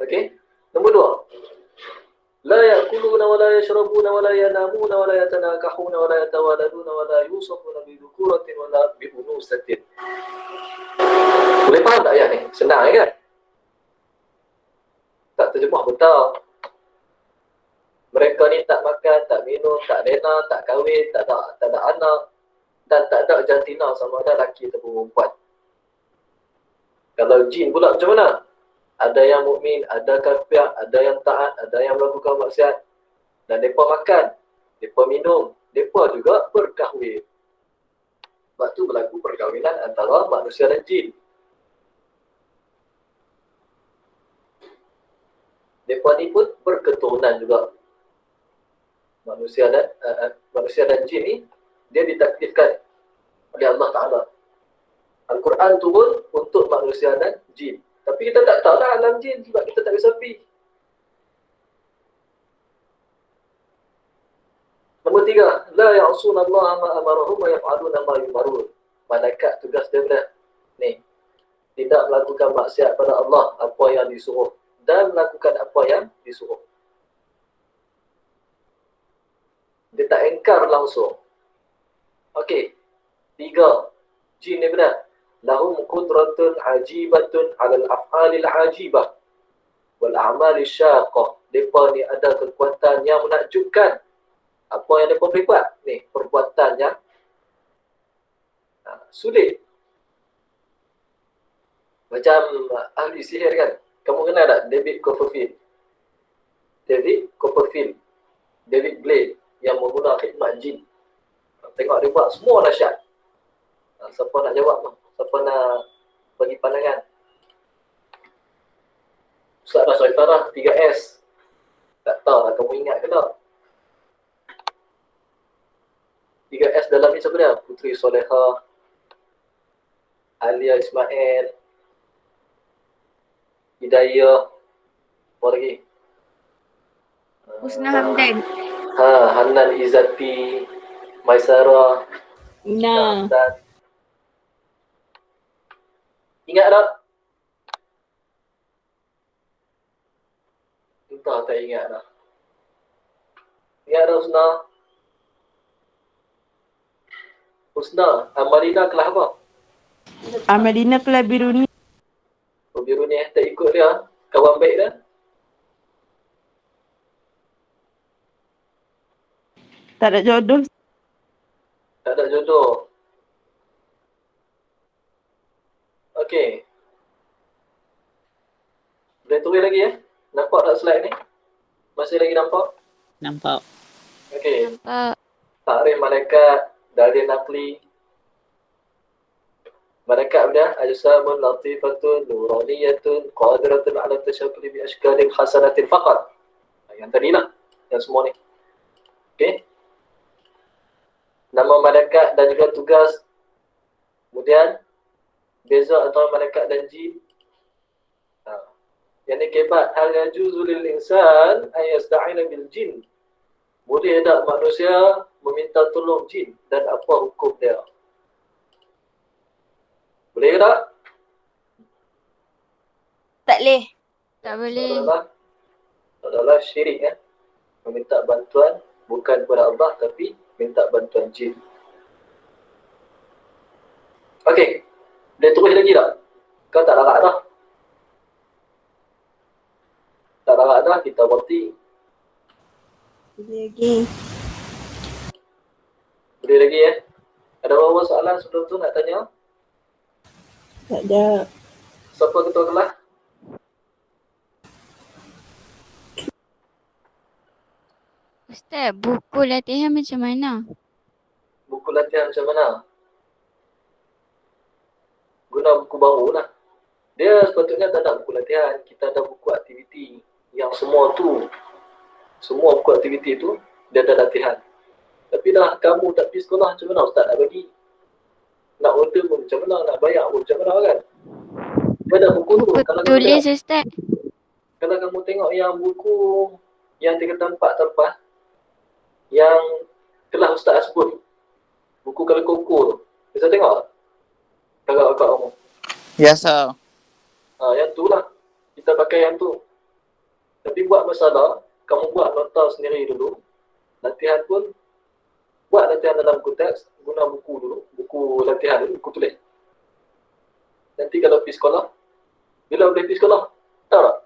Okey. Nombor 2. La ya'kuluna wa la yashrabuna wa la yanamuna wa la yatanakahuna wa la yatawaladuna wa la yusafuna bi dhukuratin wa la bi unusatin. Boleh faham tak ayat ni? Senang kan? Tak terjemah betul. Mereka ni tak makan, tak minum, tak rena, tak kahwin, tak ada anak dan tak ada jantina sama ada lelaki atau perempuan. Kalau jin pula macam mana? Ada yang mukmin, ada kafir, ada yang taat, ada yang melakukan maksiat. Dan mereka makan, mereka minum, mereka juga berkahwin. Sebab tu berlaku perkahwinan antara manusia dan jin. Mereka ni pun berketurunan juga. Manusia dan jin ni, dia ditaklifkan oleh Allah Ta'ala. Al-Quran turun untuk manusia dan jin. Tapi kita tak tahu lah alam jin sebab kita tak bisa pergi. Nombor 3. La ya'asuna Allah ma amarahum wa yaf'aluna ma yumarun. Malaikat tugas dia benar. Ni. Tidak melakukan maksiat pada Allah apa yang disuruh. Dan melakukan apa yang disuruh. Dia tak engkar langsung. Okey. 3. Jin ni benar. Lahum qudratun ajibatun 'alal af'alil ajibah wal a'malil syaqah. Depa ni ada kekuatan yang menakjubkan. Apa yang depa boleh buat? Ni, perbuatan yang sulit. Macam ahli sihir kan. Kamu kenal tak David Copperfield? David Blaine yang mengguna khidmat jin. Tengok dia buat semua dahsyat. Siapa nak jawab tu? Siapa nak bagi pandangan? Ustaz dah Saifarah 3S. Tak tahu lah kamu ingat ke tak? 3S dalam ni siapa dia? Putri Solehah, Alia Ismail, Hidayah, apa lagi? Husna Hamdan. Hanan Izzati, Maisara, Nah. dan ingat tak? Entah tak ingat dah. Ingat tak Husna? Husna, Amalina kelas apa? Amalina kelas biru ni. Oh, biru ni tak ikut dia. Kawan baik dia. Tak ada jodoh. Tak ada jodoh. Okey. Boleh tulis lagi ya? Nampak tak slide ni? Masih lagi nampak? Nampak. Okey. Nampak. Ta'rif malaikat, dalil naqli. Malaikat dia ajsamun latifatun nuraniyatun qadiratun ala tashakkuli bi ashkalin hasanatin faqat. Yang tadilah, yang semua ni. Okey. Nama malaikat dan juga tugas. Kemudian beza antara malaikat dan jin. Yang ni kebat, hal yajuzu lil insan an yasta'ina bil jin. Boleh tak manusia meminta tolong jin dan apa hukum dia? Boleh tak? Tak boleh. Tak boleh. Adalah syirik meminta bantuan bukan kepada Allah tapi minta bantuan jin. Okey. Boleh terus lagi tak? Kau tak larat dah. Tak larat dah, kita berhenti. Boleh lagi. Boleh lagi Ada beberapa soalan sebelum tu nak tanya? Tak ada. Siapa ketua kelas? Ustaz, buku latihan macam mana? Buku latihan macam mana? Guna buku baru lah. Dia sepatutnya tak ada buku latihan. Kita ada buku aktiviti. Yang semua buku aktiviti tu, dia ada latihan. Tapi dah kamu tak pergi sekolah, macam mana Ustaz nak bagi? Nak order pun macam mana? Nak bayar pun macam mana kan? Dia ada buku tu. Buku Kalau tulis Ustaz. kalau kamu tengok yang buku yang 3 tempat lepas, yang kelas Ustaz sebut, buku kalau koko tu. Bisa tengok tak? Kakak-kakak kamu. Yes, sir. Yang tu lah. Kita pakai yang tu. Tapi buat masalah, kamu buat nota sendiri dulu. Latihan pun, buat latihan dalam buku teks, guna buku dulu. Buku latihan dulu, buku tulis. Nanti kalau pergi sekolah, bila boleh pergi sekolah? Tahu tak?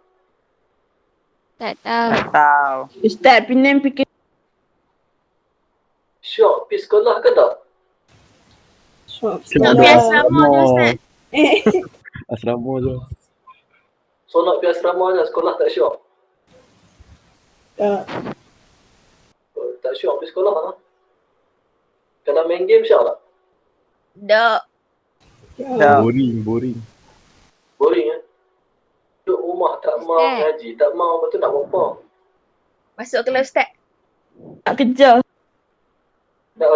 Tak tahu. Tak tahu. Ustaz, Penang fikir Syok pergi sekolah ke tak? Syok. Nak Sekolah. asrama je, Ustaz. Asrama je. So nak pergi asrama je, sekolah tak syok. Tak. Tak syok pergi sekolah lah. Kalau main game syok tak? Dok. Tak. Boring. Boring duduk rumah tak mau Ustaz. ngaji, tak mau, betul nak buat apa? Masuk kelas Ustaz. tak kerja. Nak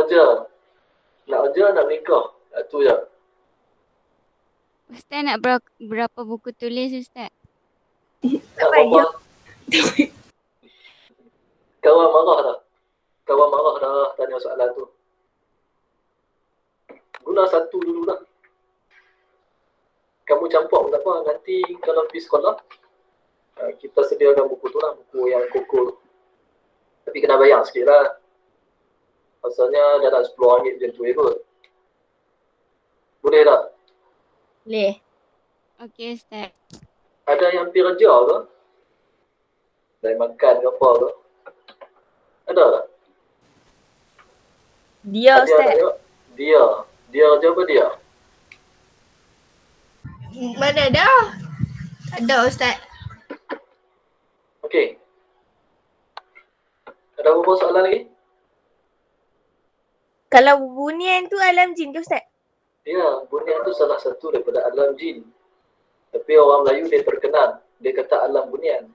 kerja, nak nikah. Tu je. Ustaz nak berapa buku tulis Ustaz? Tak apa-apa. Kawan marah dah tanya soalan tu. Guna satu dulu lah. Kamu campur pun tak apa. Nanti kalau pergi sekolah, kita sediakan buku tu lah. Buku yang koko. Tapi kena bayar sikit lah. Pasalnya dalam RM10 macam tu kot. Boleh tak? Boleh. Okey Ustaz. Ada yang pergi kerja ke? Dah makan ke apa ke? Ada tak? Dia Ada Ustaz. tak? Dia kerja apa dia? Mana dah? Ada Ustaz. Okey. Ada apa soalan lagi? Kalau bunian tu alam jin ke Ustaz? Ya, bunian tu salah satu daripada alam jin. Tapi orang Melayu dia terkenal. Dia kata alam bunian.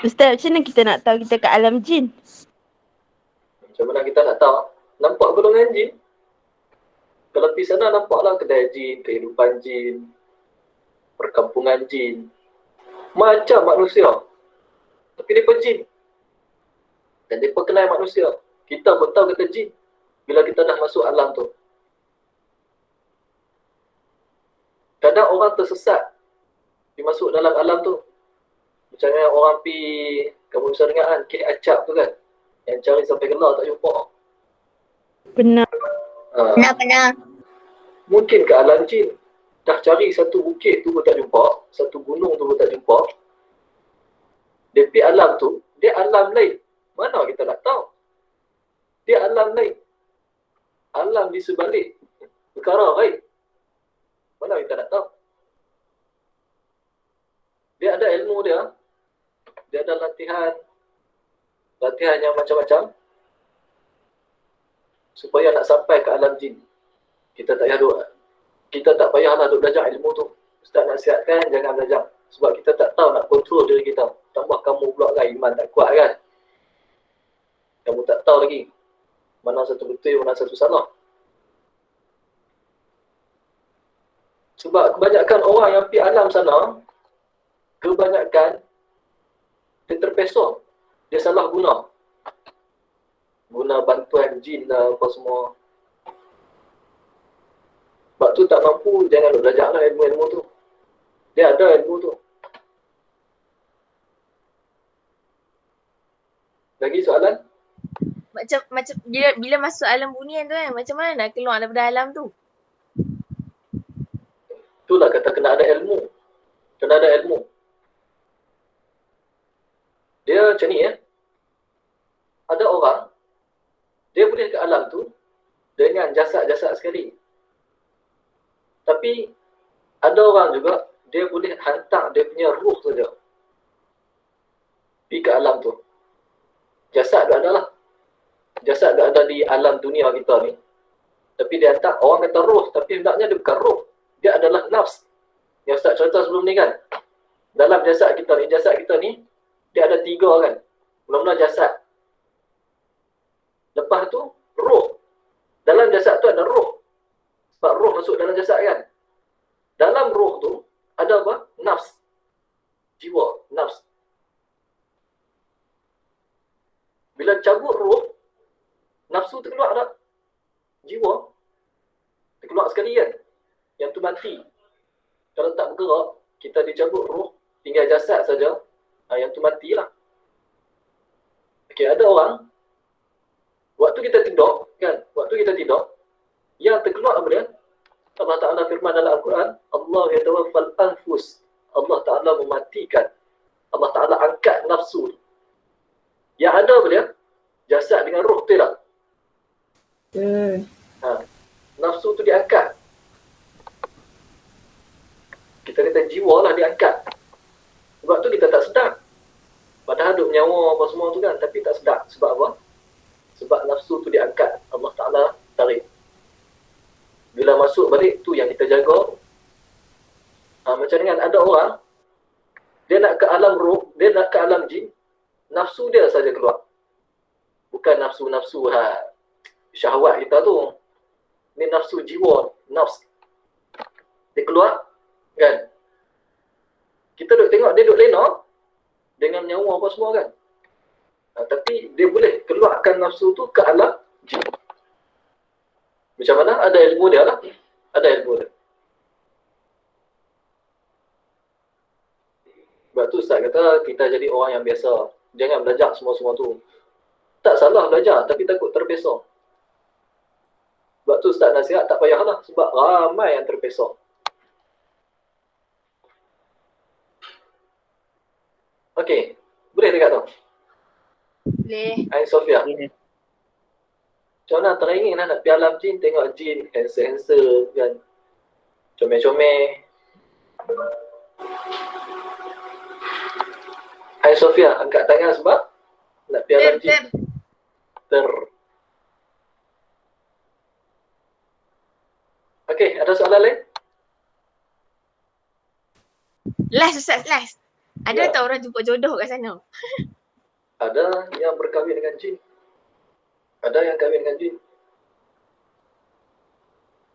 Ustaz, macam mana kita nak tahu kita kat alam jin? Macam mana kita nak tahu? Nampak golongan jin. Kalau pergi sana nampaklah kedai jin, kehidupan jin, perkampungan jin. Macam manusia. Tapi dia jin. Dan dia kenal manusia. Kita pun tahu kata jin bila kita dah masuk alam tu. Kadang orang tersesat dia masuk dalam alam tu. Macam mana orang pergi, kamu bisa dengar kan, Kek Acap tu kan, yang cari sampai gelar tak jumpa. Benar. Pernah. Mungkin ke alam jin. Dah cari satu bukit tu pun tak jumpa, satu gunung tu pun tak jumpa. Dia pergi alam tu, dia alam lain. Mana kita nak tahu? Dia alam lain. Alam di sebalik perkara lain. Mana kita nak tahu? Dia ada ilmu dia. Dia ada latihan yang macam-macam. Supaya nak sampai ke alam jin. Kita tak payahlah duk belajar ilmu tu. Ustaz nasihatkan jangan belajar. Sebab kita tak tahu nak kontrol diri kita. Tambah kamu pula kan iman tak kuat kan. Kamu tak tahu lagi mana satu betul, mana satu salah. Sebab kebanyakan orang yang pergi alam sana, kebanyakan dia terpesong. Dia salah guna. Guna bantuan jin lah apa semua. Sebab tu tak mampu, jangan belajar lah ilmu-ilmu tu. Dia ada ilmu tu. Lagi soalan? Macam bila masuk alam bunian tu kan, macam mana nak keluar daripada alam tu? Itulah kata kena ada ilmu. Kena ada ilmu. Dia macam ni ya. Ada orang, dia boleh ke alam tu dengan jasad-jasad sekali. Tapi ada orang juga, dia boleh hantar dia punya ruh saja pergi ke alam tu. Jasad dia ada lah. Jasad dia ada di alam dunia kita ni. Tapi dia hantar, orang kata roh, tapi sebenarnya dia bukan roh. Dia adalah nafs. Yang Ustaz cerita sebelum ni kan. Dalam jasad kita ni, dia ada 3 kan. Mula-mula jasad. Lepas tu, roh. Dalam jasad tu ada roh. Sebab roh masuk dalam jasad kan. Dalam roh tu, ada apa? Nafs. Jiwa, nafs. Bila cabut roh, nafsu terkeluar tak? Jiwa terkeluar sekali kan? Yang tu mati. Kalau tak bergerak, kita dicabut roh, tinggal jasad saja, yang tu matilah. Okey, ada orang, waktu kita tidur, kan? Waktu kita tidur, yang terkeluar apa dia? Allah Ta'ala firman dalam Al-Quran, Allah yatawaffal anfus. Allah Ta'ala mematikan. Allah Ta'ala angkat nafsu. Yang ada apa dia? Jasad dengan roh, betul tak? Nafsu tu diangkat. Kita kata jiwa lah diangkat. Sebab tu kita tak sedar. Padahal duk nyawa apa semua tu kan, tapi tak sedar. Sebab apa? Sebab nafsu tu diangkat. Allah Ta'ala tarik. Bila masuk balik tu yang kita jaga. Macam dengan ada orang, dia nak ke alam roh, dia nak ke alam jin, nafsu dia saja keluar. Bukan nafsu-nafsu syahwat kita tu. Ni nafsu jiwa, nafs. Dia keluar, kan? Kita duk tengok dia duk lena dengan nyawa apa semua kan. Tapi dia boleh keluarkan nafsu tu ke alam jin. Macam mana? Ada ilmu dia lah. Ada ilmu dia. Sebab tu Ustaz kata kita jadi orang yang biasa. Jangan belajar semua-semua tu. Tak salah belajar tapi takut terpesong. Sebab tu Ustaz nasihat tak payahlah. Sebab ramai yang terpesong. Okey. Boleh dekat tu? Boleh. Hai Sofia. Macam mana teringin lah nak pergi alam jin, tengok jin, handsome-handsome kan. Comel-comel. Hai Sofia, angkat tangan sebab nak pergi alam jin. Okey, ada soalan lain? Last Ustaz, last. Ada Ya. tak orang jumpa jodoh kat sana? Ada yang berkahwin dengan jin. Ada yang kahwin dengan jin.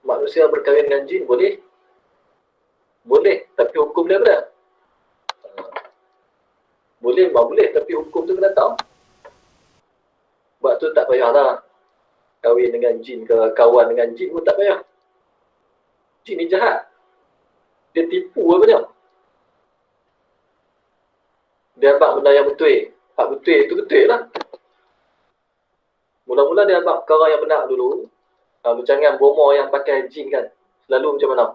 Manusia berkahwin dengan jin boleh? Boleh, tapi hukum dia apa? Boleh, boleh, tapi hukum tu kena tahu. Sebab tu tak payahlah kahwin dengan jin ke kawan dengan jin pun tak payah. Jin ni jahat. Dia tipu apa dia? Dia abang benda yang betul. Hak betul itu betul lah. Mula-mula dia abang perkara yang benar dulu. Macam dengan bomo yang pakai jin kan. Selalu macam mana?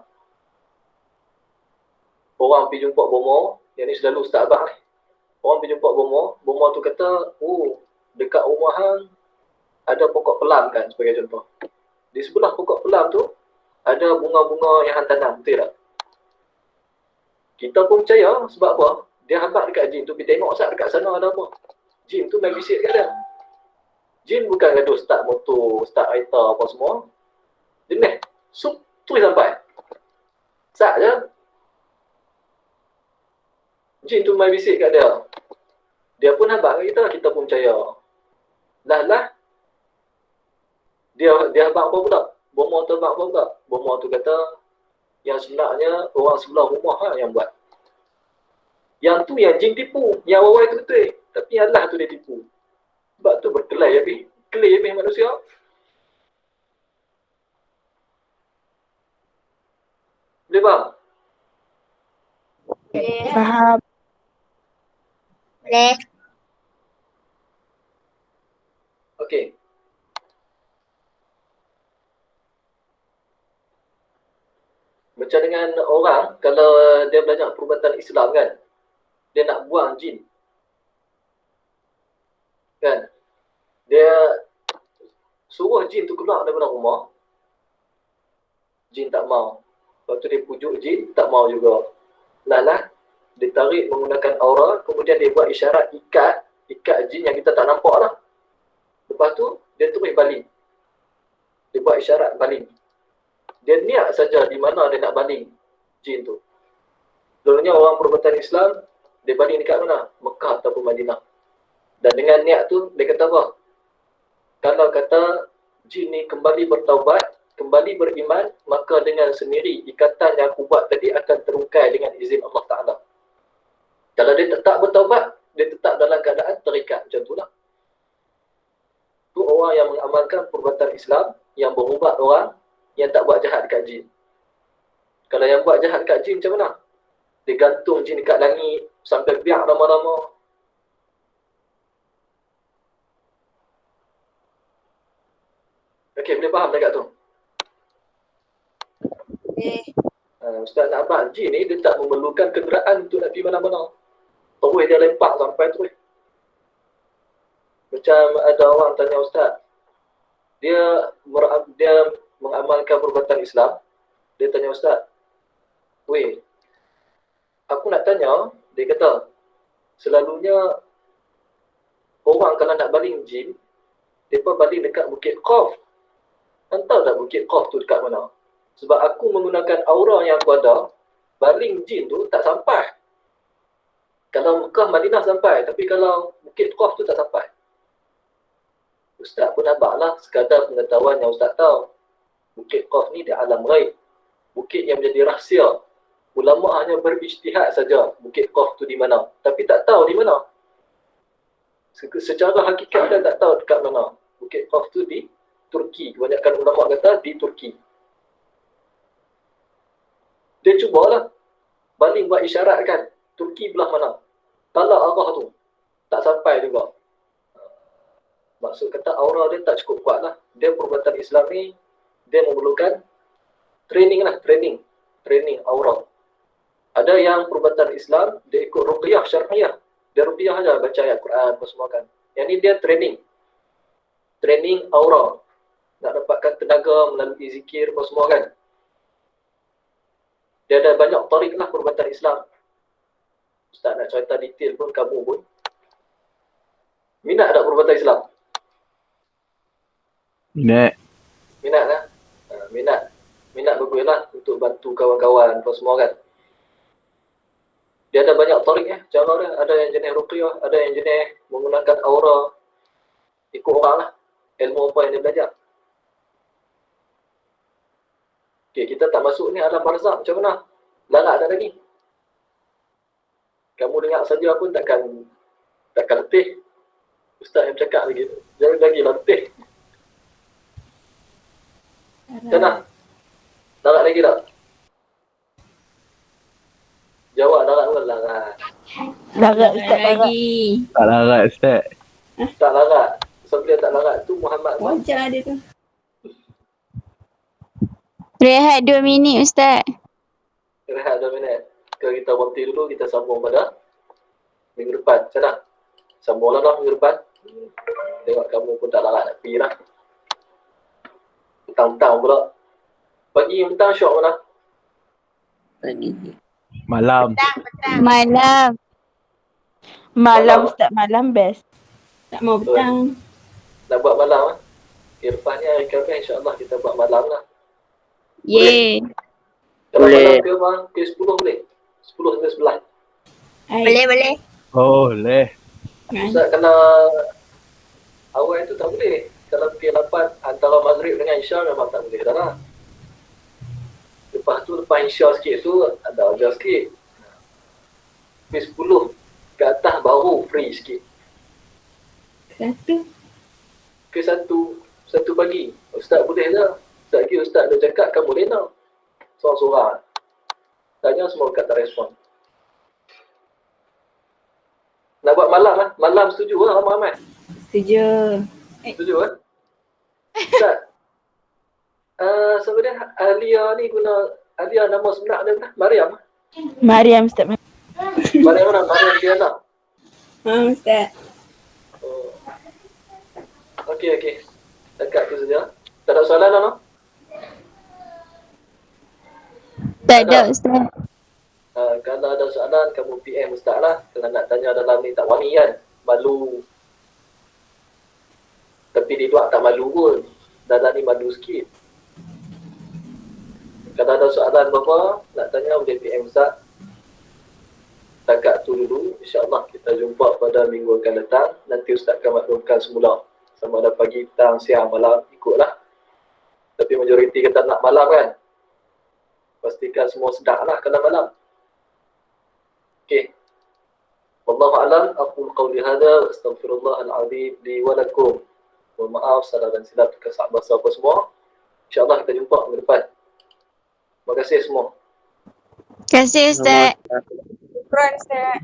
Orang pergi jumpa bomo. Yang ni selalu Ustaz Abang ni. Orang pergi jumpa bomo. Bomo tu kata, dekat rumah hang ada pokok pelam kan sebagai contoh. Di sebelah pokok pelam tu ada bunga-bunga yang hang tanam. Betul tak? Kita pun percaya sebab apa? Dia hambat dekat jin tu, pergi tengok Ustaz dekat sana ada apa. Jin tu main bisik kat dia. Jin bukan gaduh start motor, start kereta apa semua. Jenis, sup tu sampai. Sat je. Jin tu main bisik kat dia. Dia pun hambat kat kita pun percaya. Lah. Dia hambat apa pula? Bomo tu hambat apa pula? Bomo tu kata, yang sebenarnya orang sebelah rumah yang buat. Yang tu yang jin tipu. Yang awal tu betul. Tapi Allah tu dia tipu. Sebab tu berkelahi habis. Kelih habis manusia. Boleh faham? Faham. Boleh. Okey. Macam dengan orang, kalau dia belajar perubatan Islam kan, dia nak buang jin. Kan? Dia suruh jin tu keluar daripada rumah. Jin tak mau. Lepas tu dia pujuk jin, tak mau juga. Lalah, dia tarik menggunakan aura, kemudian dia buat isyarat ikat jin yang kita tak nampak lah. Lepas tu, dia terus baling. Dia buat isyarat baling. Dia niat saja di mana dia nak baling jin tu. Dulunya orang perubatan Islam, dia baling dekat mana? Mekah ataupun Madinah. Dan dengan niat tu, dia kata apa? Kalau kata jin ni kembali bertaubat, kembali beriman, maka dengan sendiri ikatan yang aku buat tadi akan terungkai dengan izin Allah Ta'ala. Kalau dia tetap bertaubat, dia tetap dalam keadaan terikat. Macam tu lah. Tu orang yang mengamalkan perubatan Islam, yang berubat orang yang tak buat jahat dekat jin. Kalau yang buat jahat dekat jin macam mana? Dia gantung jin dekat langit sampai biar lama-lama. Okey, boleh faham dekat tu? Boleh. Ustaz nak abang, jin ni dia tak memerlukan kenderaan untuk nak pergi mana-mana. Terus dia lempak sampai terus. Macam ada orang tanya Ustaz, dia mengamalkan perubatan Islam, dia tanya Ustaz, weh, aku nak tanya, dia kata, selalunya orang kalau nak baling jin, mereka baling dekat Bukit Qaf. Tahu tak Bukit Qaf tu dekat mana? Sebab aku menggunakan aura yang aku ada, baling jin tu tak sampai. Kalau Mekah, Madinah sampai, tapi kalau Bukit Qaf tu tak sampai. Ustaz pun nampaklah sekadar pengetahuan yang Ustaz tahu. Bukit Qaf ni di alam ghaib. Bukit yang menjadi rahsia. Ulama hanya berijtihad saja Bukit Qaf tu di mana. Tapi tak tahu di mana. Secara hakikat dia tak tahu dekat mana. Bukit Qaf tu di Turki. Kebanyakan ulama kata di Turki. Dia cubalah baling buat isyarat kan. Turki belah mana. Talak arah tu. Tak sampai juga. Maksud kata aura dia tak cukup kuat lah. Dia perubatan Islam ni, dia memerlukan training lah, training aura. Ada yang perubatan Islam, dia ikut ruqyah syar'iyah. Dia ruqyah aja, baca ayat Quran, apa semua kan. Yang ni dia training aura. Nak dapatkan tenaga melalui zikir, apa semua kan. Dia ada banyak tarik lah perubatan Islam. Ustaz nak cerita detail pun, kamu pun. Minat tak perubatan Islam? Minat. Minat lah. Minat bagus lah untuk bantu kawan-kawan apa semua kan. Dia ada banyak tarik cara dia. Ada yang jenis ruqyah, ada yang jenis menggunakan aura. Ikut orang lah. Ilmu apa yang dia belajar. Okay, kita tak masuk ni alam barzakh macam mana? Larat tak lagi. Kamu dengar saja pun takkan letih. Ustaz yang cakap lagi. Jangan lagi lah letih. Macam mana? Larat lagi tak? Jawab larat pun larat. Larat Ustaz, larat. lagi. Tak larat Ustaz. Tak larat. Sebab dia tak larat tu Muhammad kan? Wajar dia tu. Rehat 2 minit Ustaz. Rehat 2 minit. Kalau kita berhenti dulu, kita sambung pada minggu depan. Macam mana? Sambunglah lah minggu depan. Tengok kamu pun tak larat nak pergi lah. Petang-petang pula. Pagi petang syok mana? Pagi. Malam. Malam. Malam Ustaz, malam best. Tak mau petang. Nak buat malam lah. Okay, lepas ni hari Khamis insyaAllah kita buat malam lah. Yeay. Kalau Boleh. malam ke bang, ke 10 boleh? 10 sampai 11. Boleh. Oh, boleh. Ustaz kena awal tu tak boleh. Kalau pukul 8 antara maghrib dengan isya memang tak boleh dah lah. Lepas tu, lepas isya sikit tu ada ajar sikit. Pukul 10 ke atas baru free sikit. Satu. Ke satu pagi. Ustaz boleh dah. Sekejap lagi Ustaz dah cakap kamu lena. Seorang-seorang. Tanya semua kat tak respon. Nak buat malam kan? Malam setuju lah ramai-ramai. Setuju. Setuju kan? Ustaz. Siapa dia? Alia ni guna Alia nama sebenar dia kan? Mariam. Mariam Ustaz. Mariam mana? Mariam Diana. Ustaz. Oh. Okey. Dekat tu saja. Tak ada soalan lah, no? Tak ada Ustaz. Kalau ada soalan, kamu PM Ustaz lah. Kalau nak tanya dalam ni tak wani kan? Malu. Tapi di luar tak malu pun. Dalam ni malu sikit. Kalau ada soalan apa-apa, nak tanya boleh PM Ustaz. Takat tu dulu. InsyaAllah kita jumpa pada minggu akan datang. Nanti Ustaz akan maklumkan semula. Sama ada pagi, petang, siang, malam, ikutlah. Tapi majoriti kata nak malam kan? Pastikan semua sedang lah kalau malam. Okey. Wallahu a'lam. Aqul qawli hadha wa astaghfirullahal azim li wa lakum. Mohon maaf salah dan silap kesalahan bahasa apa semua. InsyaAllah kita jumpa minggu depan. Terima kasih semua. Terima kasih Ustaz. Syukran Ustaz.